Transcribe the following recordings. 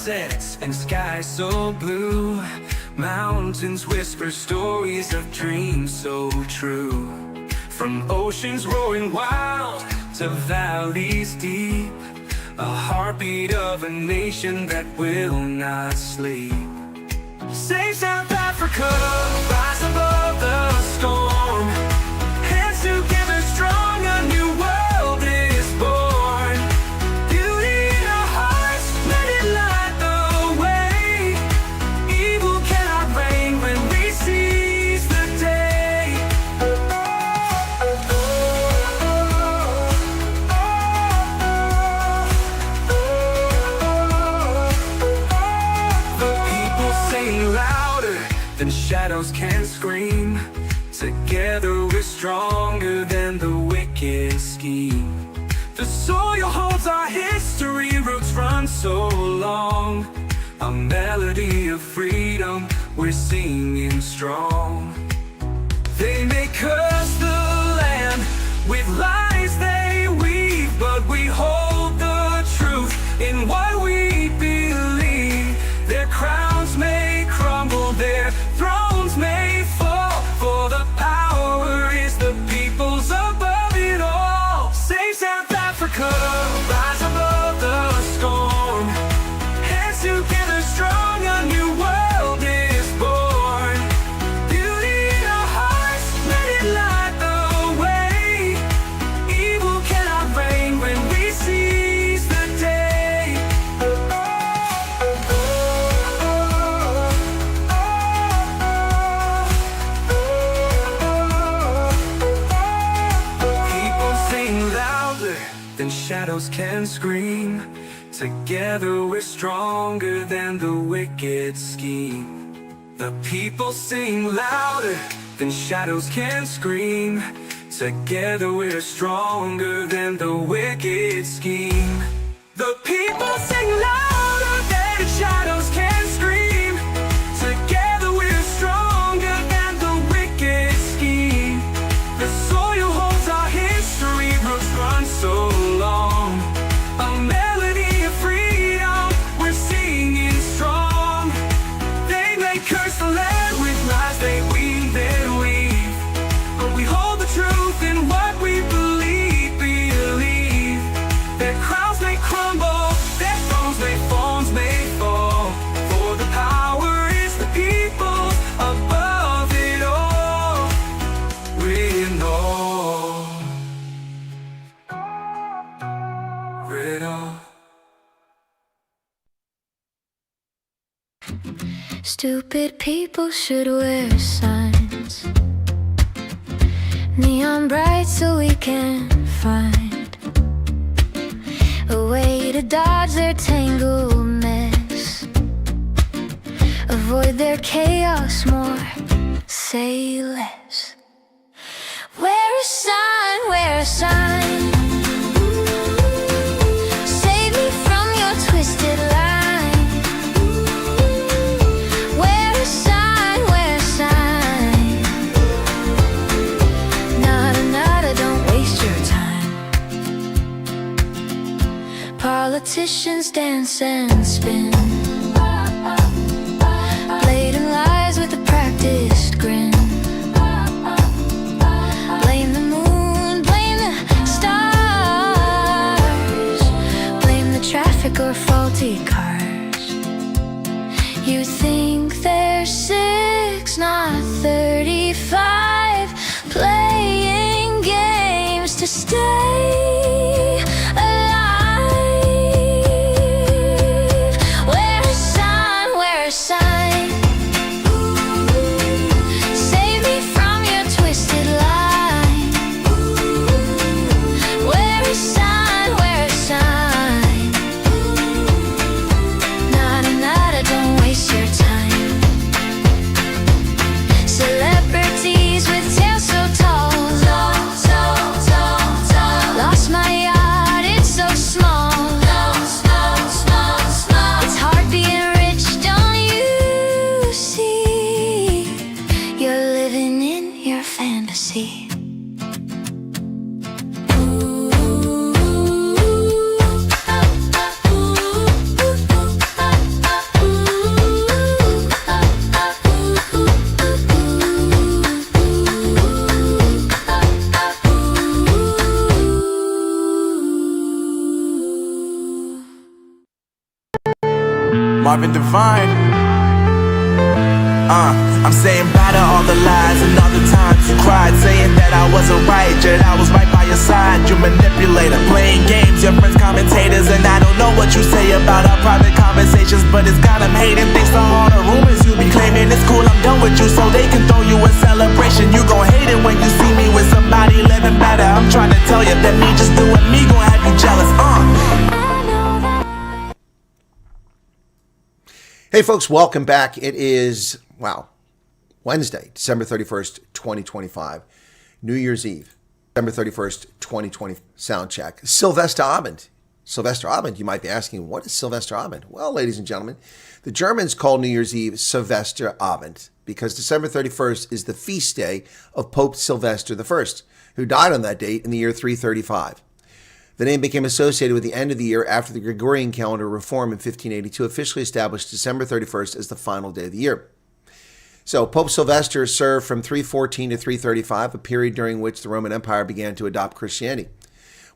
sunsets and skies so blue. Mountains whisper stories of dreams so true. From oceans roaring wild to valleys deep, a heartbeat of a nation that will not sleep. Save South Africa, rise above the storm. Hands together strong, a new world is born. Beauty in our hearts, let it light the way. Evil cannot reign when we seize the day. The people sing louder than shadows can scream. Together we're stronger than the wicked scheme. The soil holds our history, roots run so long. A melody of freedom, we're singing strong. They may curse the land with lies they weave, but we hold the truth in what we believe. Their crowns may crumble, their thrones may fall, for the power is the people's above it all. Save South Africa, rise above the storm. Hands together strong, a new world is born. Beauty in our hearts, let it light the way. Evil cannot reign when we seize the day. People sing louder than shadows can scream. Together we're stronger than the wicked scheme. The people sing louder than shadows can scream. Together we're stronger than the wicked scheme. The people sing louder than shadows can scream. Together we're stronger than the wicked scheme. The soil holds our history, roots run so long. A melody of freedom, we're singing strong. They may curse the land with lies they weave, but we hold the truth in what we believe. Their crowns may crumble, their thrones may fall, for the power is the people's above it all. We know it all. Stupid people should wear signs, neon bright, so we can find a way to dodge their tangled mess, avoid their chaos more, say less. Wear a sign, wear a sign. Save me from your twisted line. Wear a sign, wear a sign. Nada, nada, don't waste your time. Politicians dance and spin, blatant lies with a practiced grin. Blame the moon, blame the stars, blame the traffic or faulty cars. You think they're 6, not 35, playing games to stay alive. Wear a sign, wear a sign. Save me from your twisted line. Wear a sign, wear a sign. Nada, nada, don't waste your time. Celebrities with tails so tall, lost my yard, it's so small. It's hard being rich, don't you see? You're living in your fantasy. Marvin Divine. I'm saying bye to all the lies and all the times you cried, saying that I wasn't right, yet I was right by your side. You manipulator, playing games, your friends commentators, and I don't know what you say about our private conversations, but it's got them hating. Thanks to all the rumors you be claiming. It's cool, I'm done with you, so they can throw you a celebration. You gon' hate it when you see me with somebody living better. I'm trying to tell you that me just doing me gon' have you jealous. Hey folks, welcome back. It is, Wednesday, December 31st, 2025. New Year's Eve, December 31st, 2020. Sound check. Sylvester Abend. Sylvester Abend, you might be asking, what is Sylvester Abend? Well, ladies and gentlemen, the Germans call New Year's Eve Sylvester Abend because December 31st is the feast day of Pope Sylvester I, who died on that date in the year 335. The name became associated with the end of the year after the Gregorian calendar reform in 1582 officially established December 31st as the final day of the year. So Pope Sylvester served from 314 to 335, a period during which the Roman Empire began to adopt Christianity.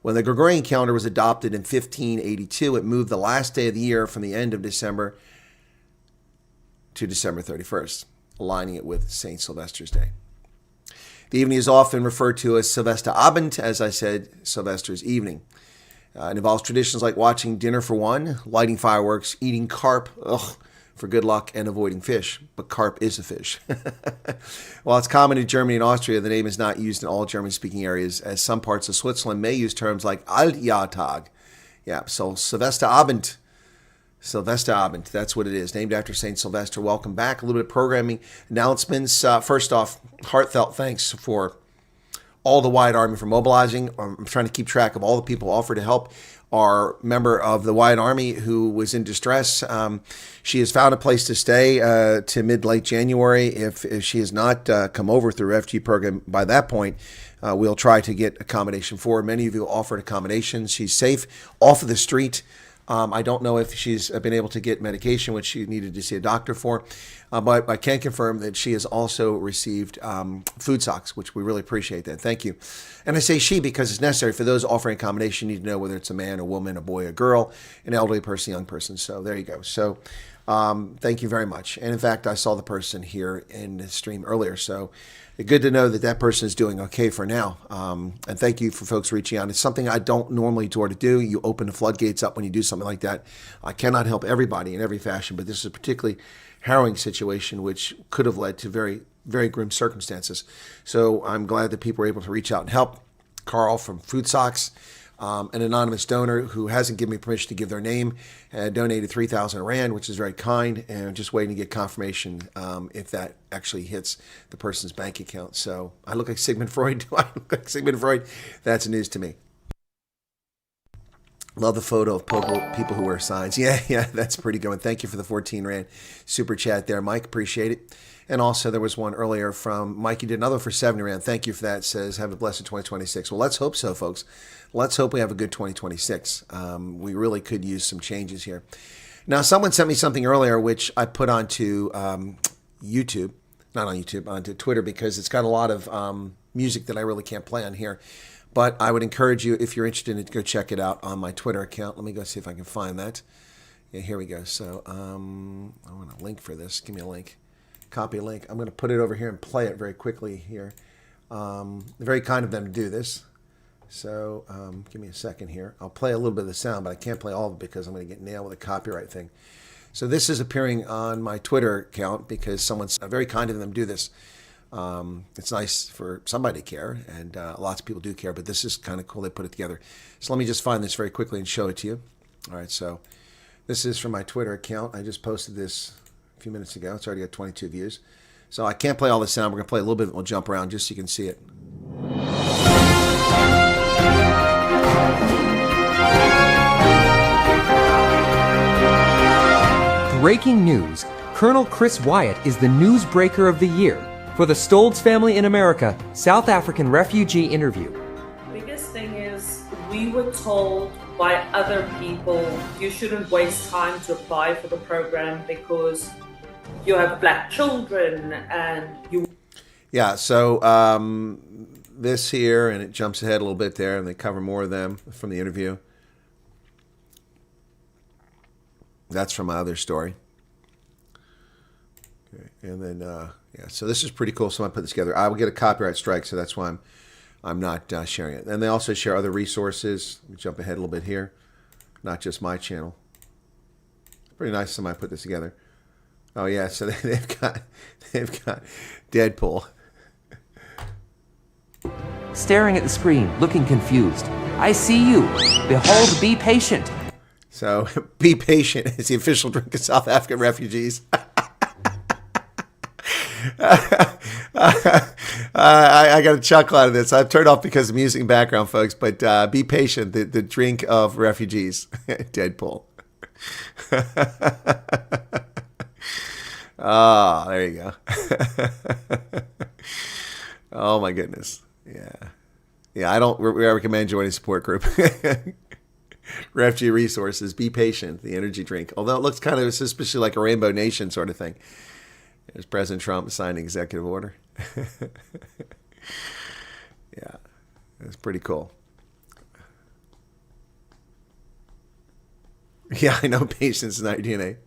When the Gregorian calendar was adopted in 1582, it moved the last day of the year from the end of December to December 31st, aligning it with St. Sylvester's Day. The evening is often referred to as Sylvester Abend, as I said, Sylvester's evening. It involves traditions like watching dinner for one, lighting fireworks, eating carp, for good luck, and avoiding fish. But carp is a fish. While it's common in Germany and Austria, the name is not used in all German-speaking areas, as some parts of Switzerland may use terms like Altjahrtag. Yeah, so Sylvester Abend. Sylvester Abend, that's what it is, named after St. Sylvester. Welcome back. A little bit of programming announcements. First off, heartfelt thanks for all the Wyatt Army for mobilizing. I'm trying to keep track of all the people who offered to help our member of the Wyatt Army who was in distress. She has found a place to stay to mid-late January. If she has not come over through refugee program by that point, we'll try to get accommodation for her. Many of you offered accommodations. She's safe off of the street. I don't know if she's been able to get medication, which she needed to see a doctor for, but I can confirm that she has also received food socks, which we really appreciate that. Thank you. And I say she because it's necessary for those offering accommodation. You need to know whether it's a man, a woman, a boy, a girl, an elderly person, a young person. So there you go. So thank you very much. And in fact, I saw the person here in the stream earlier. So good to know that that person is doing okay for now. And thank you for folks reaching out. It's something I don't normally try to do. You open the floodgates up when you do something like that. I cannot help everybody in every fashion, but this is a particularly harrowing situation which could have led to very, very grim circumstances. So I'm glad that people were able to reach out and help. Carl from Food Socks, an anonymous donor who hasn't given me permission to give their name, donated 3,000 Rand, which is very kind, and just waiting to get confirmation if that actually hits the person's bank account. So I look like Sigmund Freud. Do I look like Sigmund Freud? That's news to me. Love the photo of people who wear signs. Yeah, that's pretty good. Thank you for the 14 Rand super chat there, Mike. Appreciate it. And also there was one earlier from Mike. He did another for 70 Rand. Thank you for that. Says, have a blessed 2026. Well, let's hope so, folks. Let's hope we have a good 2026. We really could use some changes here. Now, someone sent me something earlier, which I put onto YouTube. Not on YouTube, onto Twitter, because it's got a lot of music that I really can't play on here. But I would encourage you, if you're interested in it, to go check it out on my Twitter account. Let me go see if I can find that. Yeah, here we go. So I want a link for this. Give me a link. Copy a link. I'm going to put it over here and play it very quickly here. Very kind of them to do this. So give me a second here. I'll play a little bit of the sound, but I can't play all of it because I'm going to get nailed with a copyright thing. So this is appearing on my Twitter account because someone's very kind of them to do this. It's nice for somebody to care, and lots of people do care, but this is kind of cool. They put it together. So let me just find this very quickly and show it to you. All right, so this is from my Twitter account. I just posted this a few minutes ago. It's already got 22 views. So I can't play all the sound. We're going to play a little bit. We'll jump around just so you can see it. Breaking news. Colonel Chris Wyatt is the newsbreaker of the year. For the Stoltz family in America, South African refugee interview. The biggest thing is we were told by other people you shouldn't waste time to apply for the program because you have black children and you... Yeah, so this here, and it jumps ahead a little bit there, and they cover more of them from the interview. That's from my other story. And then, yeah, so this is pretty cool. So I put this together. I will get a copyright strike, so that's why I'm not sharing it. And they also share other resources. Let me jump ahead a little bit here. Not just my channel. Pretty nice somebody put this together. Oh yeah, so they've got Deadpool. Staring at the screen, looking confused. I see you. Behold, be patient. So, be patient is the official drink of South African refugees. I got a chuckle out of this. I've turned off because of music and background, folks, but be patient, the drink of refugees. Deadpool. Oh, there you go. Oh, my goodness. Yeah. Yeah, I don't recommend joining a support group. Refugee Resources, be patient, the energy drink. Although it looks kind of suspiciously like a Rainbow Nation sort of thing. There's President Trump signed an executive order. Yeah, it's pretty cool. Yeah, I know patience is not your DNA.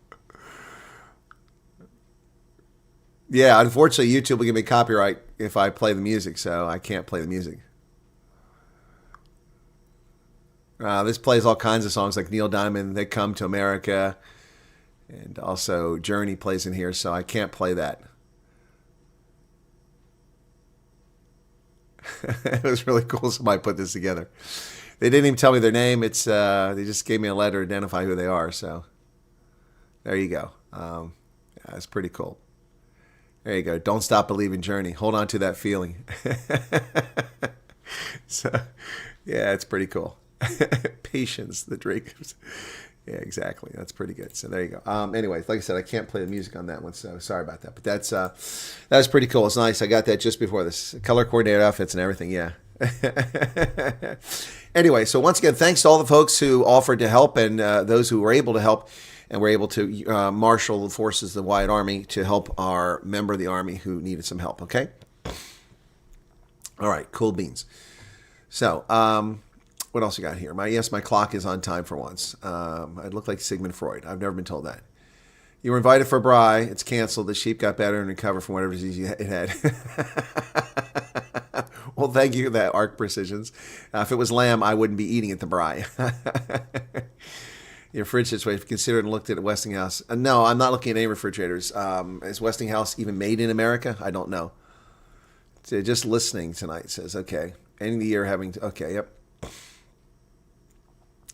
Yeah, unfortunately, YouTube will give me copyright if I play the music, so I can't play the music. This plays all kinds of songs like Neil Diamond, They Come to America, and also Journey plays in here, so I can't play that. It was really cool somebody put this together. They didn't even tell me their name. It's they just gave me a letter to identify who they are, so there you go. Yeah, it's pretty cool. There you go. Don't stop believing, Journey. Hold on to that feeling. So, yeah, it's pretty cool. Patience, the drink. Yeah, exactly. That's pretty good. So there you go. Anyways, like I said, I can't play the music on that one, so sorry about that. But that was pretty cool. It's nice. I got that just before this. Color coordinated outfits and everything. Yeah. Anyway, so once again, thanks to all the folks who offered to help and those who were able to help and were able to marshal the forces of the Wyatt Army to help our member of the Army who needed some help. Okay. All right. Cool beans. So, what else you got here? My clock is on time for once. I look like Sigmund Freud. I've never been told that. You were invited for a braai. It's canceled. The sheep got better and recovered from whatever disease it had. Well, thank you for that, Arc Precisions. If it was lamb, I wouldn't be eating at the braai. Your fridge situation, if you considered and looked at Westinghouse. No, I'm not looking at any refrigerators. Is Westinghouse even made in America? I don't know. So just listening tonight says, okay. Ending the year having, okay, yep.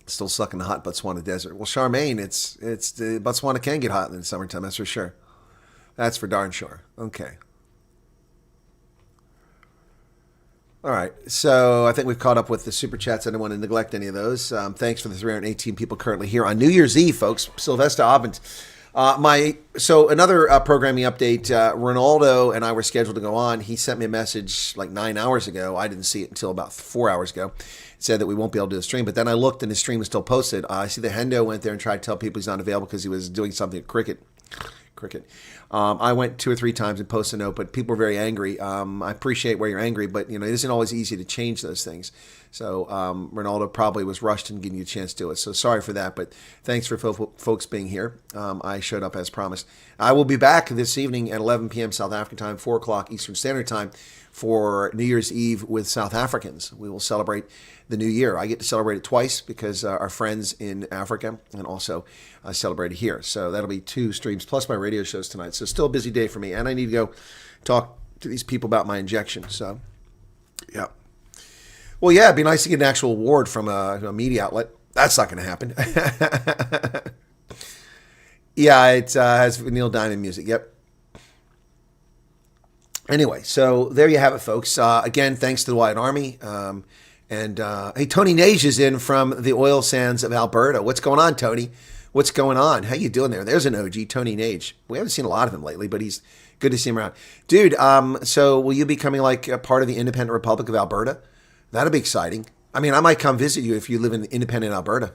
Still stuck in the hot Botswana desert. Well, Charmaine, it's the Botswana can get hot in the summertime, that's for sure. That's for darn sure. Okay. All right, so I think we've caught up with the super chats. I don't want to neglect any of those. Thanks for the 318 people currently here on New Year's Eve, folks. Sylvester Obbins. So another programming update. Ronaldo and I were scheduled to go on. He sent me a message like 9 hours ago. I didn't see it until about 4 hours ago. It said that we won't be able to do the stream. But then I looked and his stream was still posted. I see the Hendo went there and tried to tell people he's not available because he was doing something at cricket. I went 2 or 3 times and posted a note, but people were very angry. I appreciate where you're angry, but it isn't always easy to change those things. So Ronaldo probably was rushed in getting you a chance to do it. So sorry for that, but thanks for folks being here. I showed up as promised. I will be back this evening at 11 p.m. South African time, 4 o'clock Eastern Standard Time for New Year's Eve with South Africans. We will celebrate the new year. I get to celebrate it twice because our friends in Africa and also celebrate it here. So that'll be 2 streams plus my radio shows tonight. So still a busy day for me. And I need to go talk to these people about my injection. So, yeah. Well, yeah, it'd be nice to get an actual award from a media outlet. That's not going to happen. Yeah, it has Neil Diamond music. Yep. Anyway, so there you have it, folks. Again, thanks to the Wyatt Army. Hey, Tony Nage is in from the oil sands of Alberta. What's going on, Tony? What's going on? How you doing there? There's an OG, Tony Nage. We haven't seen a lot of him lately, but he's good to see him around. Dude, so will you be coming like a part of the Independent Republic of Alberta? That'll be exciting. I mean, I might come visit you if you live in independent Alberta.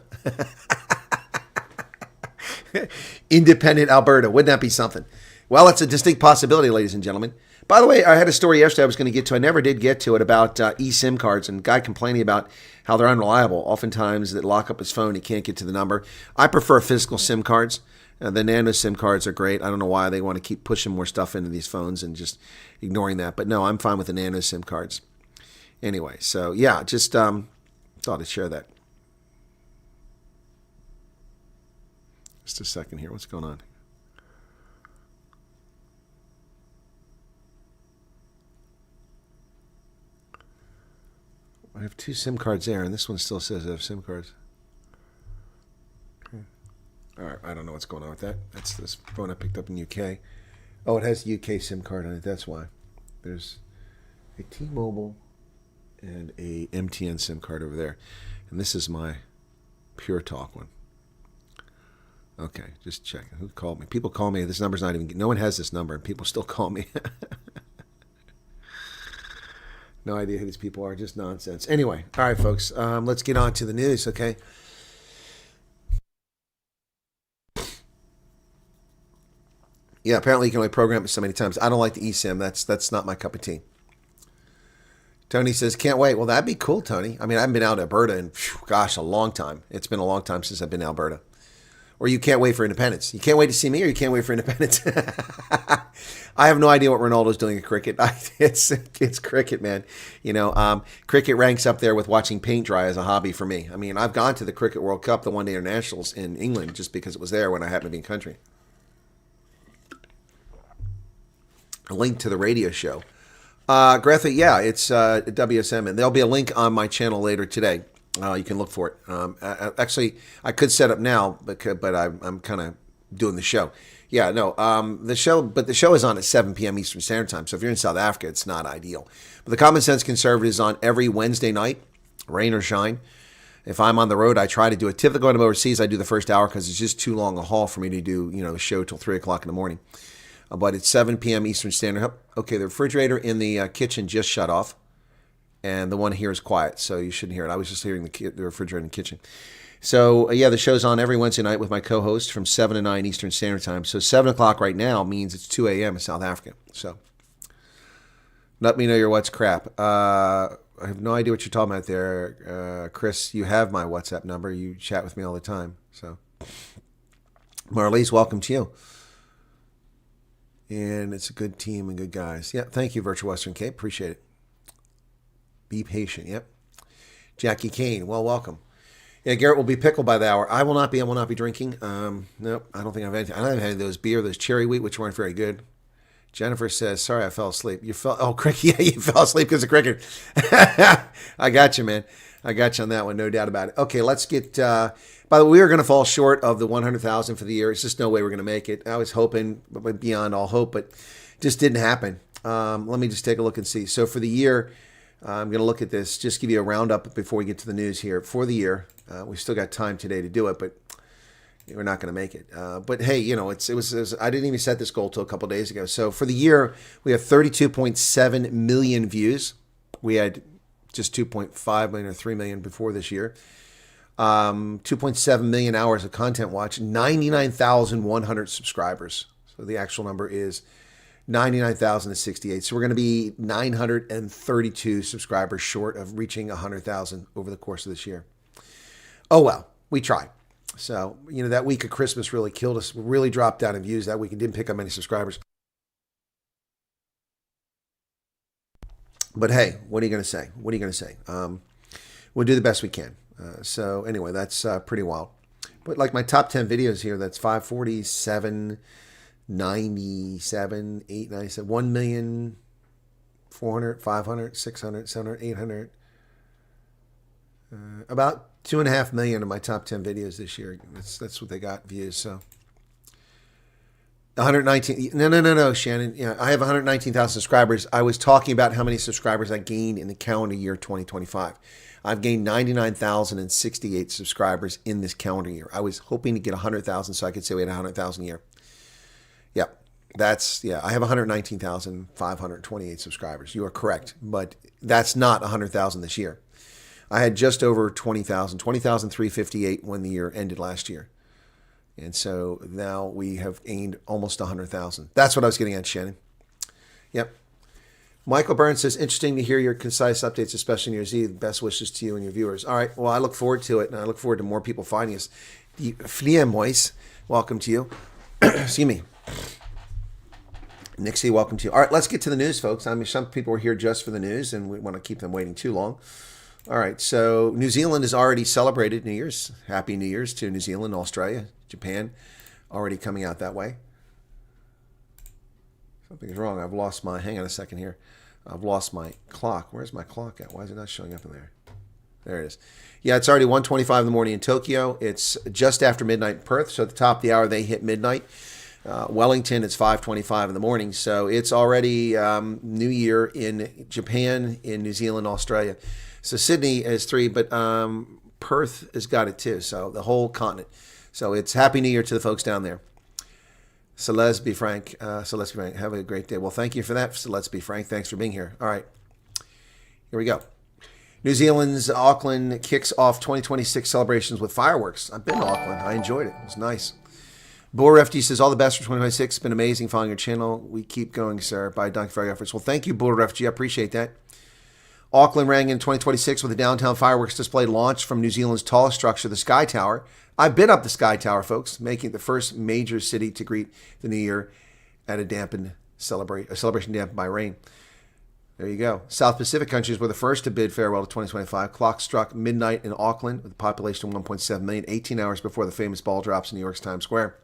Independent Alberta. Wouldn't that be something? Well, it's a distinct possibility, ladies and gentlemen. By the way, I had a story yesterday I was going to get to. I never did get to it about eSIM cards and a guy complaining about how they're unreliable. Oftentimes, that lock up his phone, he can't get to the number. I prefer physical SIM cards. The nano SIM cards are great. I don't know why they want to keep pushing more stuff into these phones and just ignoring that. But no, I'm fine with the nano SIM cards. Anyway, so yeah, just thought I'd share that. Just a second here. What's going on? I have 2 SIM cards there, and this one still says I have SIM cards. Okay. All right, I don't know what's going on with that. That's this phone I picked up in UK. Oh, it has the UK SIM card on it. That's why. There's a T-Mobile and a MTN SIM card over there, and this is my Pure Talk one. Okay, just checking. Who called me? People call me. This number's not even... No one has this number, and people still call me. No idea who these people are. Just nonsense. Anyway, all right, folks. Let's get on to the news, okay? Yeah, apparently you can only program it so many times. I don't like the eSIM. That's not my cup of tea. Tony says, can't wait. Well, that'd be cool, Tony. I mean, I haven't been out to Alberta in, gosh, a long time. It's been a long time since I've been to Alberta. Or you can't wait for independence. You can't wait to see me, or you can't wait for independence. I have no idea what Ronaldo's doing at cricket. It's cricket, man. You know, cricket ranks up there with watching paint dry as a hobby for me. I mean, I've gone to the Cricket World Cup, the one-day internationals in England, just because it was there when I happened to be in country. A link to the radio show. Greta, yeah, it's WSM, and there'll be a link on my channel later today. You can look for it. Actually, I could set up now, but I'm kind of doing the show. Yeah, no, the show is on at 7 p.m. Eastern Standard Time. So if you're in South Africa, it's not ideal. But the Common Sense Conservative is on every Wednesday night, rain or shine. If I'm on the road, I try to do it. Typically, when I'm overseas, I do the first hour because it's just too long a haul for me to do, a show till 3 o'clock in the morning. But it's 7 p.m. Eastern Standard. Okay, the refrigerator in the kitchen just shut off. And the one here is quiet, so you shouldn't hear it. I was just hearing the refrigerator in the kitchen. So, yeah, the show's on every Wednesday night with my co-host from 7 to 9 Eastern Standard Time. So 7 o'clock right now means it's 2 a.m. in South Africa. So let me know your what's crap. I have no idea what you're talking about there. Chris, you have my WhatsApp number. You chat with me all the time. So, Marlies, welcome to you. And it's a good team and good guys. Yeah, thank you, Virtual Western Cape. Appreciate it. Be patient. Yep. Jackie Kane. Well, welcome. Yeah, Garrett will be pickled by the hour. I will not be drinking. Nope. I don't think I've had. I haven't had those beer, those cherry wheat, which weren't very good. Jennifer says, "Sorry, I fell asleep." You fell? Oh, cricket. Yeah, you fell asleep because of cricket. I got you, man. I got you on that one. No doubt about it. Okay, let's get. By the way, we are going to fall short of the 100,000 for the year. It's just no way we're going to make it. I was hoping, but beyond all hope, but just didn't happen. Let me just take a look and see. So for the year. I'm going to look at this, just give you a roundup before we get to the news here. For the year, we've still got time today to do it, but we're not going to make it. But hey, it was I didn't even set this goal till a couple days ago. So for the year, we have 32.7 million views. We had just 2.5 million or 3 million before this year. 2.7 million hours of content watch, 99,100 subscribers. So the actual number is 99,068. So we're going to be 932 subscribers short of reaching 100,000 over the course of this year. Oh, well, we tried. So, that week of Christmas really killed us. We really dropped down in views that week and didn't pick up many subscribers. But hey, what are you going to say? We'll do the best we can. So anyway, that's pretty wild. But like my top 10 videos here, that's 547, 97, 897, 1,400,000, 500, 600, 700, 800. About 2.5 million of my top 10 videos this year. That's what they got views. So 119. No, Shannon. Yeah, I have 119,000 subscribers. I was talking about how many subscribers I gained in the calendar year 2025. I've gained 99,068 subscribers in this calendar year. I was hoping to get 100,000 so I could say we had 100,000 a year. Yep. I have 119,528 subscribers. You are correct, but that's not 100,000 this year. I had just over 20,000, 20,358 when the year ended last year. And so now we have gained almost 100,000. That's what I was getting at, Shannon. Yep. Michael Burns says, interesting to hear your concise updates, especially New Year's Eve. Best wishes to you and your viewers. All right. Well, I look forward to it, and I look forward to more people finding us. the Fliemois, welcome to you. Excuse me. Nixie, welcome to you. All right, let's get to the news, folks. I mean, some people are here just for the news, and we want to keep them waiting too long. All right, so New Zealand has already celebrated New Year's. Happy New Year's to New Zealand, Australia, Japan, already coming out that way. Something's wrong. I've lost my, hang on a second here. I've lost my clock. Where's my clock at? Why is it not showing up in there? There it is. Yeah, it's already 1:25 in the morning in Tokyo. It's just after midnight in Perth, so at the top of the hour, they hit midnight. Wellington, it's 5:25 in the morning, so it's already New Year in Japan, in New Zealand, Australia. So Sydney is 3, but Perth has got it too, so the whole continent. So it's Happy New Year to the folks down there. So let's be frank. Have a great day. Well, thank you for that. So let's be frank. Thanks for being here. All right, here we go. New Zealand's Auckland kicks off 2026 celebrations with fireworks. I've been to Auckland. I enjoyed it. It was nice. Bull Refugee says, all the best for 2026. It's been amazing following your channel. We keep going, sir. By Donkey for your efforts. Well, thank you, Bull Refugee. I appreciate that. Auckland rang in 2026 with a downtown fireworks display launched from New Zealand's tallest structure, the Sky Tower. I've been up the Sky Tower, folks, making it the first major city to greet the New Year at a celebration dampened by rain. There you go. South Pacific countries were the first to bid farewell to 2025. Clock struck midnight in Auckland with a population of 1.7 million, 18 hours before the famous ball drops in New York's Times Square.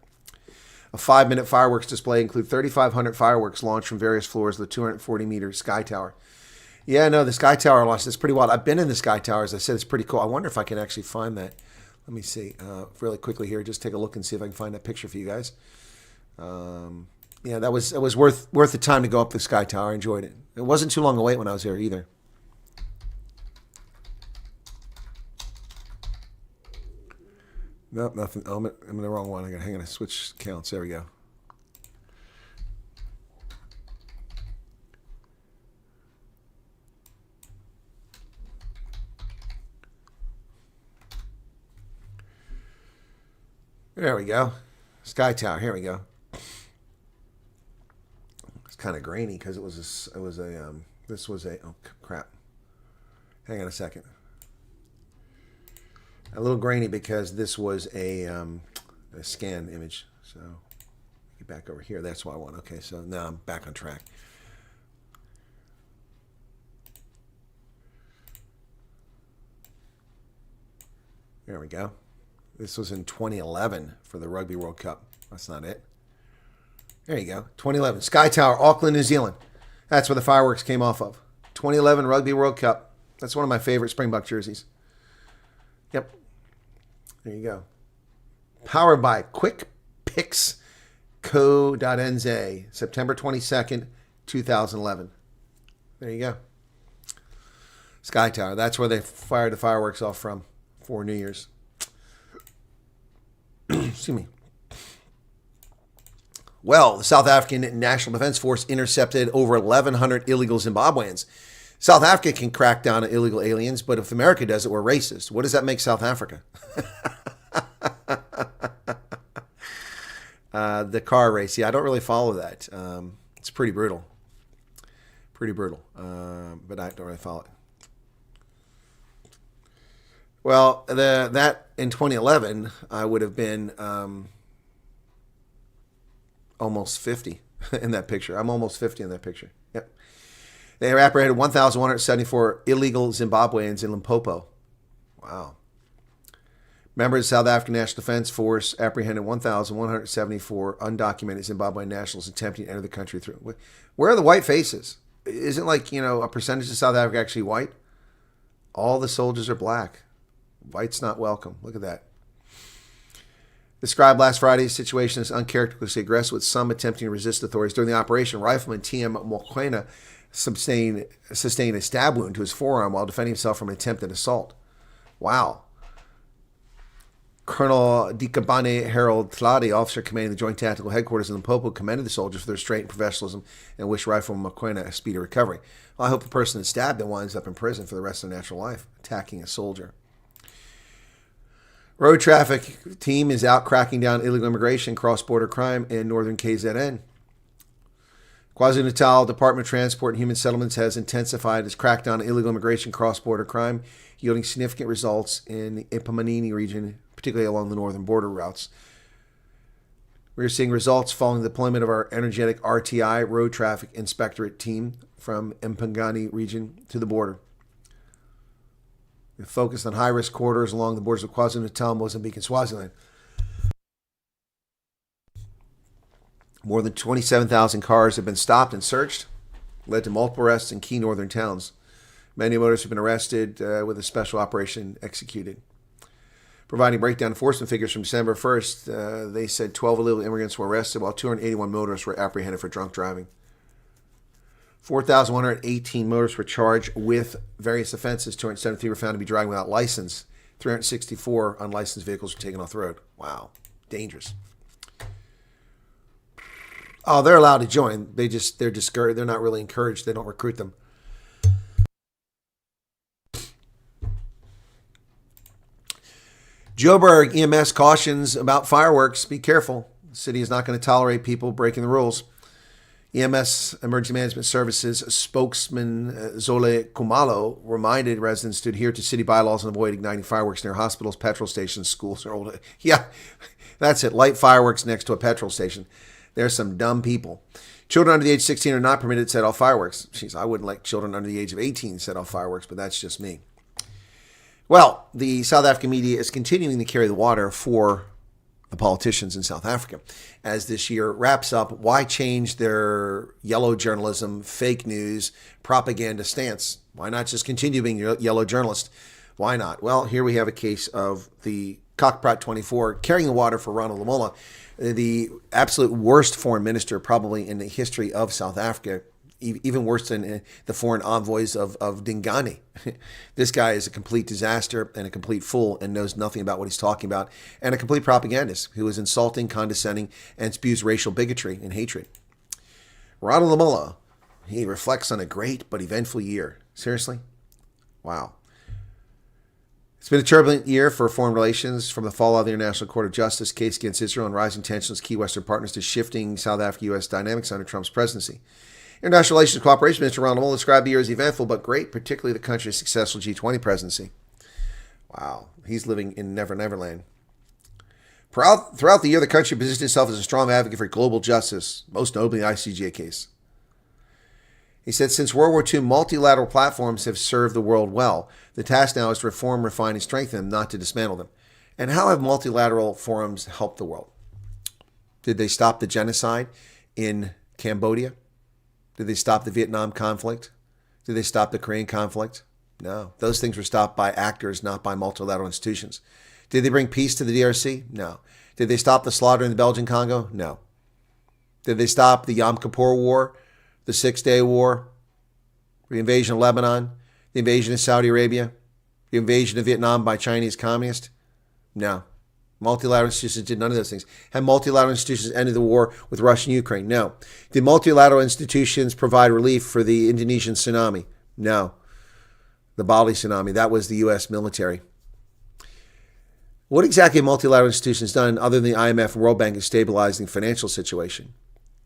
A 5-minute fireworks display include 3,500 fireworks launched from various floors of the 240-meter Sky Tower. Yeah, no, the Sky Tower launched. It's pretty wild. I've been in the Sky Tower, as I said. It's pretty cool. I wonder if I can actually find that. Let me see really quickly here. Just take a look and see if I can find that picture for you guys. Yeah, it was worth the time to go up the Sky Tower. I enjoyed it. It wasn't too long a wait when I was there either. Nope, nothing. Oh, I'm in the wrong one. I got to hang on. I switch counts. There we go. There we go. Sky Tower. Here we go. It's kind of grainy because this was a oh crap. Hang on a second. A little grainy because this was a scan image. So get back over here. That's what I want. Okay, so now I'm back on track. There we go. This was in 2011 for the Rugby World Cup. That's not it. There you go. 2011. Sky Tower, Auckland, New Zealand. That's where the fireworks came off of. 2011 Rugby World Cup. That's one of my favorite Springbok jerseys. Yep. There you go. Powered by QuickPix Co.nz. September 22nd, 2011. There you go. Sky Tower. That's where they fired the fireworks off from for New Year's. Excuse me. Well, the South African National Defense Force intercepted over 1,100 illegal Zimbabweans. South Africa can crack down on illegal aliens, but if America does it, we're racist. What does that make South Africa? The car race. Yeah, I don't really follow that. It's pretty brutal. But I don't really follow it. Well, that in 2011, I would have been almost 50 in that picture. I'm almost 50 in that picture. Yep. They apprehended 1,174 illegal Zimbabweans in Limpopo. Wow. Members of the South African National Defense Force apprehended 1,174 undocumented Zimbabwean nationals attempting to enter the country through. Where are the white faces? Isn't a percentage of South Africa actually white? All the soldiers are black. White's not welcome. Look at that. Described last Friday's situation as uncharacteristically aggressive, with some attempting to resist authorities. During the operation, Rifleman T.M. Mokoena sustained a stab wound to his forearm while defending himself from an attempted assault. Wow. Colonel Dikabane Harold Tladi, officer commanding the Joint Tactical Headquarters in Limpopo, commended the soldiers for their strength and professionalism and wished Rifleman Mokoena a speedy recovery. Well, I hope the person that stabbed him winds up in prison for the rest of their natural life, attacking a soldier. Road traffic team is out cracking down illegal immigration, cross-border crime in northern KZN. KwaZulu-Natal Department of Transport and Human Settlements has intensified its crackdown on illegal immigration cross-border crime, yielding significant results in the Ipamanini region, particularly along the northern border routes. We're seeing results following the deployment of our energetic RTI, Road Traffic Inspectorate team, from Mpangani region to the border. We've focused on high-risk corridors along the borders of KwaZulu-Natal, Mozambique, and Swaziland. More than 27,000 cars have been stopped and searched, led to multiple arrests in key northern towns. Many motorists have been arrested with a special operation executed. Providing breakdown enforcement figures from December 1st, they said 12 illegal immigrants were arrested while 281 motorists were apprehended for drunk driving. 4,118 motorists were charged with various offenses. 273 were found to be driving without license. 364 unlicensed vehicles were taken off the road. Wow, dangerous. Oh, they're allowed to join. They're discouraged. They're not really encouraged. They don't recruit them. Joburg EMS cautions about fireworks. Be careful. The city is not going to tolerate people breaking the rules. EMS Emergency Management Services spokesman Zole Kumalo reminded residents to adhere to city bylaws and avoid igniting fireworks near hospitals, petrol stations, schools, or old. Yeah, that's it. Light fireworks next to a petrol station. There's some dumb people. Children under the age of 16 are not permitted to set off fireworks. Jeez, I wouldn't like children under the age of 18 to set off fireworks, but that's just me. Well, the South African media is continuing to carry the water for the politicians in South Africa. As this year wraps up, why change their yellow journalism, fake news, propaganda stance? Why not just continue being yellow journalist? Why not? Well, here we have a case of the Cockprat 24 carrying the water for Ronald Lamola, the absolute worst foreign minister probably in the history of South Africa, even worse than the foreign envoys of Dingane. This guy is a complete disaster and a complete fool and knows nothing about what he's talking about, and a complete propagandist who is insulting, condescending, and spews racial bigotry and hatred. Ronald Lamola, he reflects on a great but eventful year. Seriously? Wow. It's been a turbulent year for foreign relations, from the fallout of the International Court of Justice case against Israel and rising tensions with key Western partners to shifting South Africa-U.S. dynamics under Trump's presidency. International Relations and Cooperation Minister Ronald Lamola described the year as eventful but great, particularly the country's successful G20 presidency. Wow, he's living in Never Never Land. Throughout the year, the country positioned itself as a strong advocate for global justice, most notably the ICJ case. He said, since World War II, multilateral platforms have served the world well. The task now is to reform, refine, and strengthen them, not to dismantle them. And how have multilateral forums helped the world? Did they stop the genocide in Cambodia? Did they stop the Vietnam conflict? Did they stop the Korean conflict? No. Those things were stopped by actors, not by multilateral institutions. Did they bring peace to the DRC? No. Did they stop the slaughter in the Belgian Congo? No. Did they stop the Yom Kippur War? The Six-Day War, the invasion of Lebanon, the invasion of Saudi Arabia, the invasion of Vietnam by Chinese communists? No. Multilateral institutions did none of those things. Have multilateral institutions ended the war with Russia and Ukraine? No. Did multilateral institutions provide relief for the Indonesian tsunami? No. The Bali tsunami, that was the U.S. military. What exactly have multilateral institutions done other than the IMF and World Bank in stabilizing the financial situation?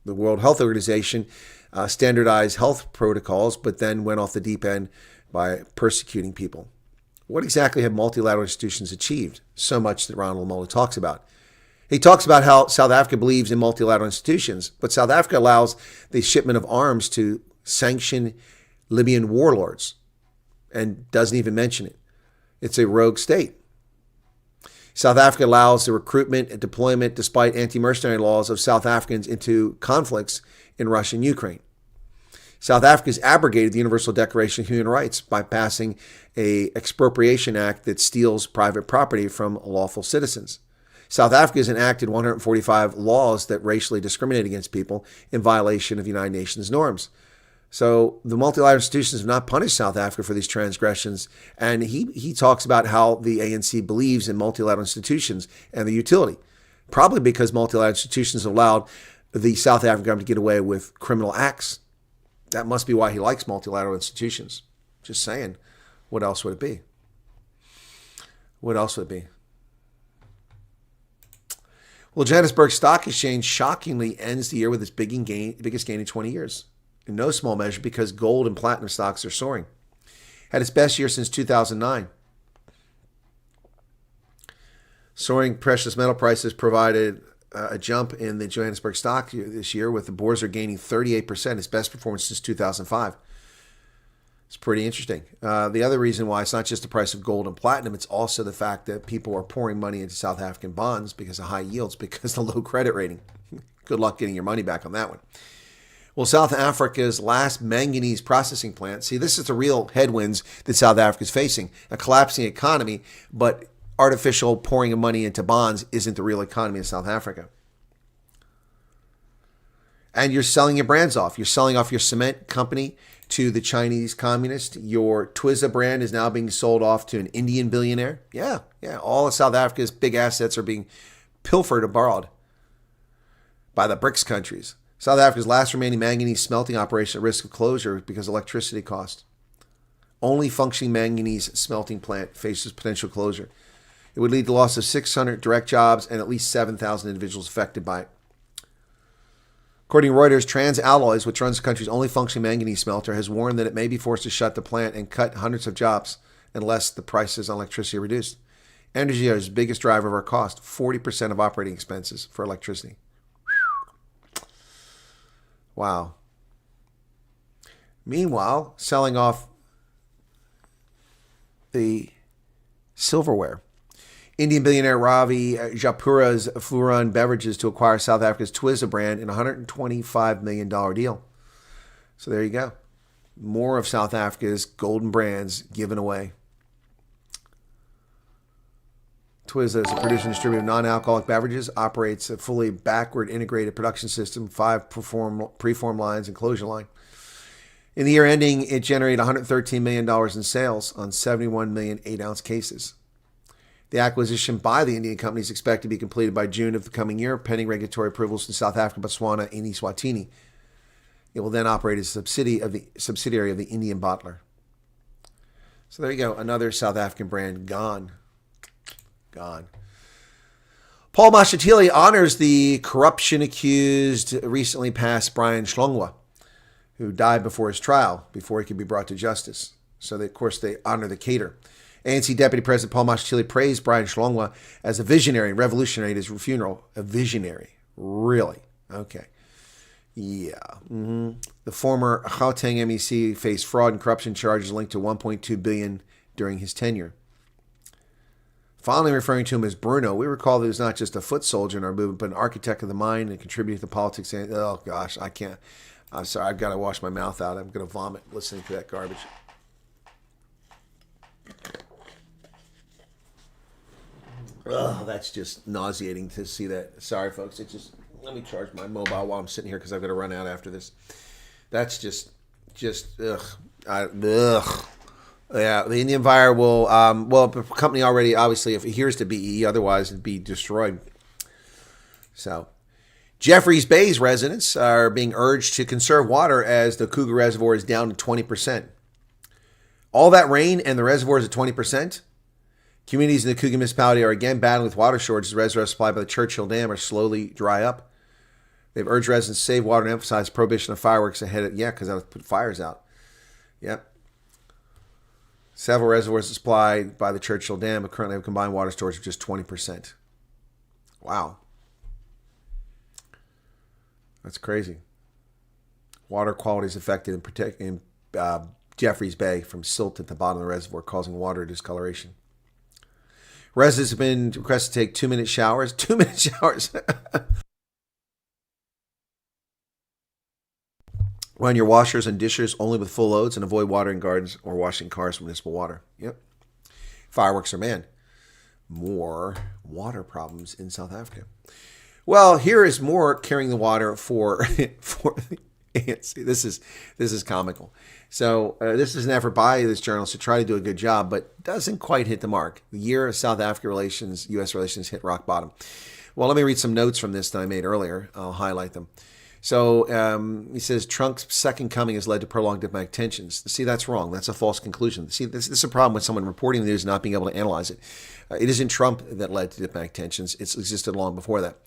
The World Health Organization standardized health protocols, but then went off the deep end by persecuting people. What exactly have multilateral institutions achieved? So much that Ronald Lamola talks about. He talks about how South Africa believes in multilateral institutions, but South Africa allows the shipment of arms to sanction Libyan warlords and doesn't even mention it. It's a rogue state. South Africa allows the recruitment and deployment, despite anti-mercenary laws, of South Africans into conflicts in Russia and Ukraine. South Africa has abrogated the Universal Declaration of Human Rights by passing an expropriation act that steals private property from lawful citizens. South Africa has enacted 145 laws that racially discriminate against people in violation of United Nations norms. So the multilateral institutions have not punished South Africa for these transgressions. And he talks about how the ANC believes in multilateral institutions and the utility, probably because multilateral institutions allowed the South African government to get away with criminal acts. That must be why he likes multilateral institutions. Just saying. What else would it be? What else would it be? Well, Johannesburg Stock Exchange shockingly ends the year with its biggest gain in 20 years. In no small measure because gold and platinum stocks are soaring. Had its best year since 2009. Soaring precious metal prices provided a jump in the Johannesburg stock this year, with the Bourse gaining 38%, its best performance since 2005. It's pretty interesting. The other reason why it's not just the price of gold and platinum, it's also the fact that people are pouring money into South African bonds because of high yields, because of the low credit rating. Good luck getting your money back on that one. Well, South Africa's last manganese processing plant, see, this is the real headwinds that South Africa is facing. A collapsing economy, but artificial pouring of money into bonds isn't the real economy of South Africa. And you're selling your brands off. You're selling off your cement company to the Chinese communist. Your Twiza brand is now being sold off to an Indian billionaire. Yeah. All of South Africa's big assets are being pilfered or borrowed by the BRICS countries. South Africa's last remaining manganese smelting operation at risk of closure because of electricity cost. Only functioning manganese smelting plant faces potential closure. It would lead to the loss of 600 direct jobs and at least 7,000 individuals affected by it. According to Reuters, Trans Alloys, which runs the country's only functioning manganese smelter, has warned that it may be forced to shut the plant and cut hundreds of jobs unless the prices on electricity are reduced. Energy is the biggest driver of our cost, 40% of operating expenses for electricity. Wow. Meanwhile, selling off the silverware. Indian billionaire Ravi Japura's Fluorine Beverages to acquire South Africa's Twiza brand in a $125 million deal. So there you go. More of South Africa's golden brands given away. Twiza is a producer and distributor of non-alcoholic beverages, operates a fully backward integrated production system, 5 preform lines and closure line. In the year ending, it generated $113 million in sales on 71 million 8-ounce cases. The acquisition by the Indian company is expected to be completed by June of the coming year, pending regulatory approvals in South Africa, Botswana, and Eswatini. It will then operate as a subsidiary of the Indian bottler. So there you go, another South African brand gone. Gone. Paul Mashatile honors the corruption-accused, recently passed Brian Schlongwa, who died before his trial, before he could be brought to justice. So, of course, they honor the cater. ANC Deputy President Paul Mashatile praised Brian Schlongwa as a visionary and revolutionary at his funeral. A visionary. Really? Okay. Yeah. The former Gauteng MEC faced fraud and corruption charges linked to $1.2 billion during his tenure. Finally referring to him as Bruno, we recall that he was not just a foot soldier in our movement, but an architect of the mind and contributed to politics. And, oh, gosh, I can't. I'm sorry. I've got to wash my mouth out. I'm going to vomit listening to that garbage. Oh, that's just nauseating to see that. Sorry, folks. It's just, let me charge my mobile while I'm sitting here because I've got to run out after this. That's just ugh. Ugh. Yeah, the Indian buyer will, well, the company already obviously adheres to BEE, otherwise it'd be destroyed. So, Jeffreys Bay's residents are being urged to conserve water as the Cougar Reservoir is down to 20%. All that rain and the reservoir is at 20%. Communities in the Cougar municipality are again battling with water shortages. Reservoirs supplied by the Churchill Dam are slowly dry up. They've urged residents to save water and emphasize prohibition of fireworks ahead of, because that'll put fires out. Yep. Several reservoirs supplied by the Churchill Dam currently have combined water storage of just 20%. Wow. That's crazy. Water quality is affected in Jeffreys Bay from silt at the bottom of the reservoir, causing water discoloration. Residents have been requested to take 2-minute showers. 2-minute showers. Run your washers and dishers only with full loads and avoid watering gardens or washing cars with municipal water. Yep. Fireworks are banned. More water problems in South Africa. Well, here is more carrying the water for ants. This is comical. So this is an effort by this journalist to try to do a good job, but doesn't quite hit the mark. The year of South Africa relations, U.S. relations hit rock bottom. Well, let me read some notes from this that I made earlier. I'll highlight them. So he says Trump's second coming has led to prolonged diplomatic tensions. See, that's wrong. That's a false conclusion. See, this is a problem with someone reporting the news and not being able to analyze it. It isn't Trump that led to diplomatic tensions. It's existed long before that.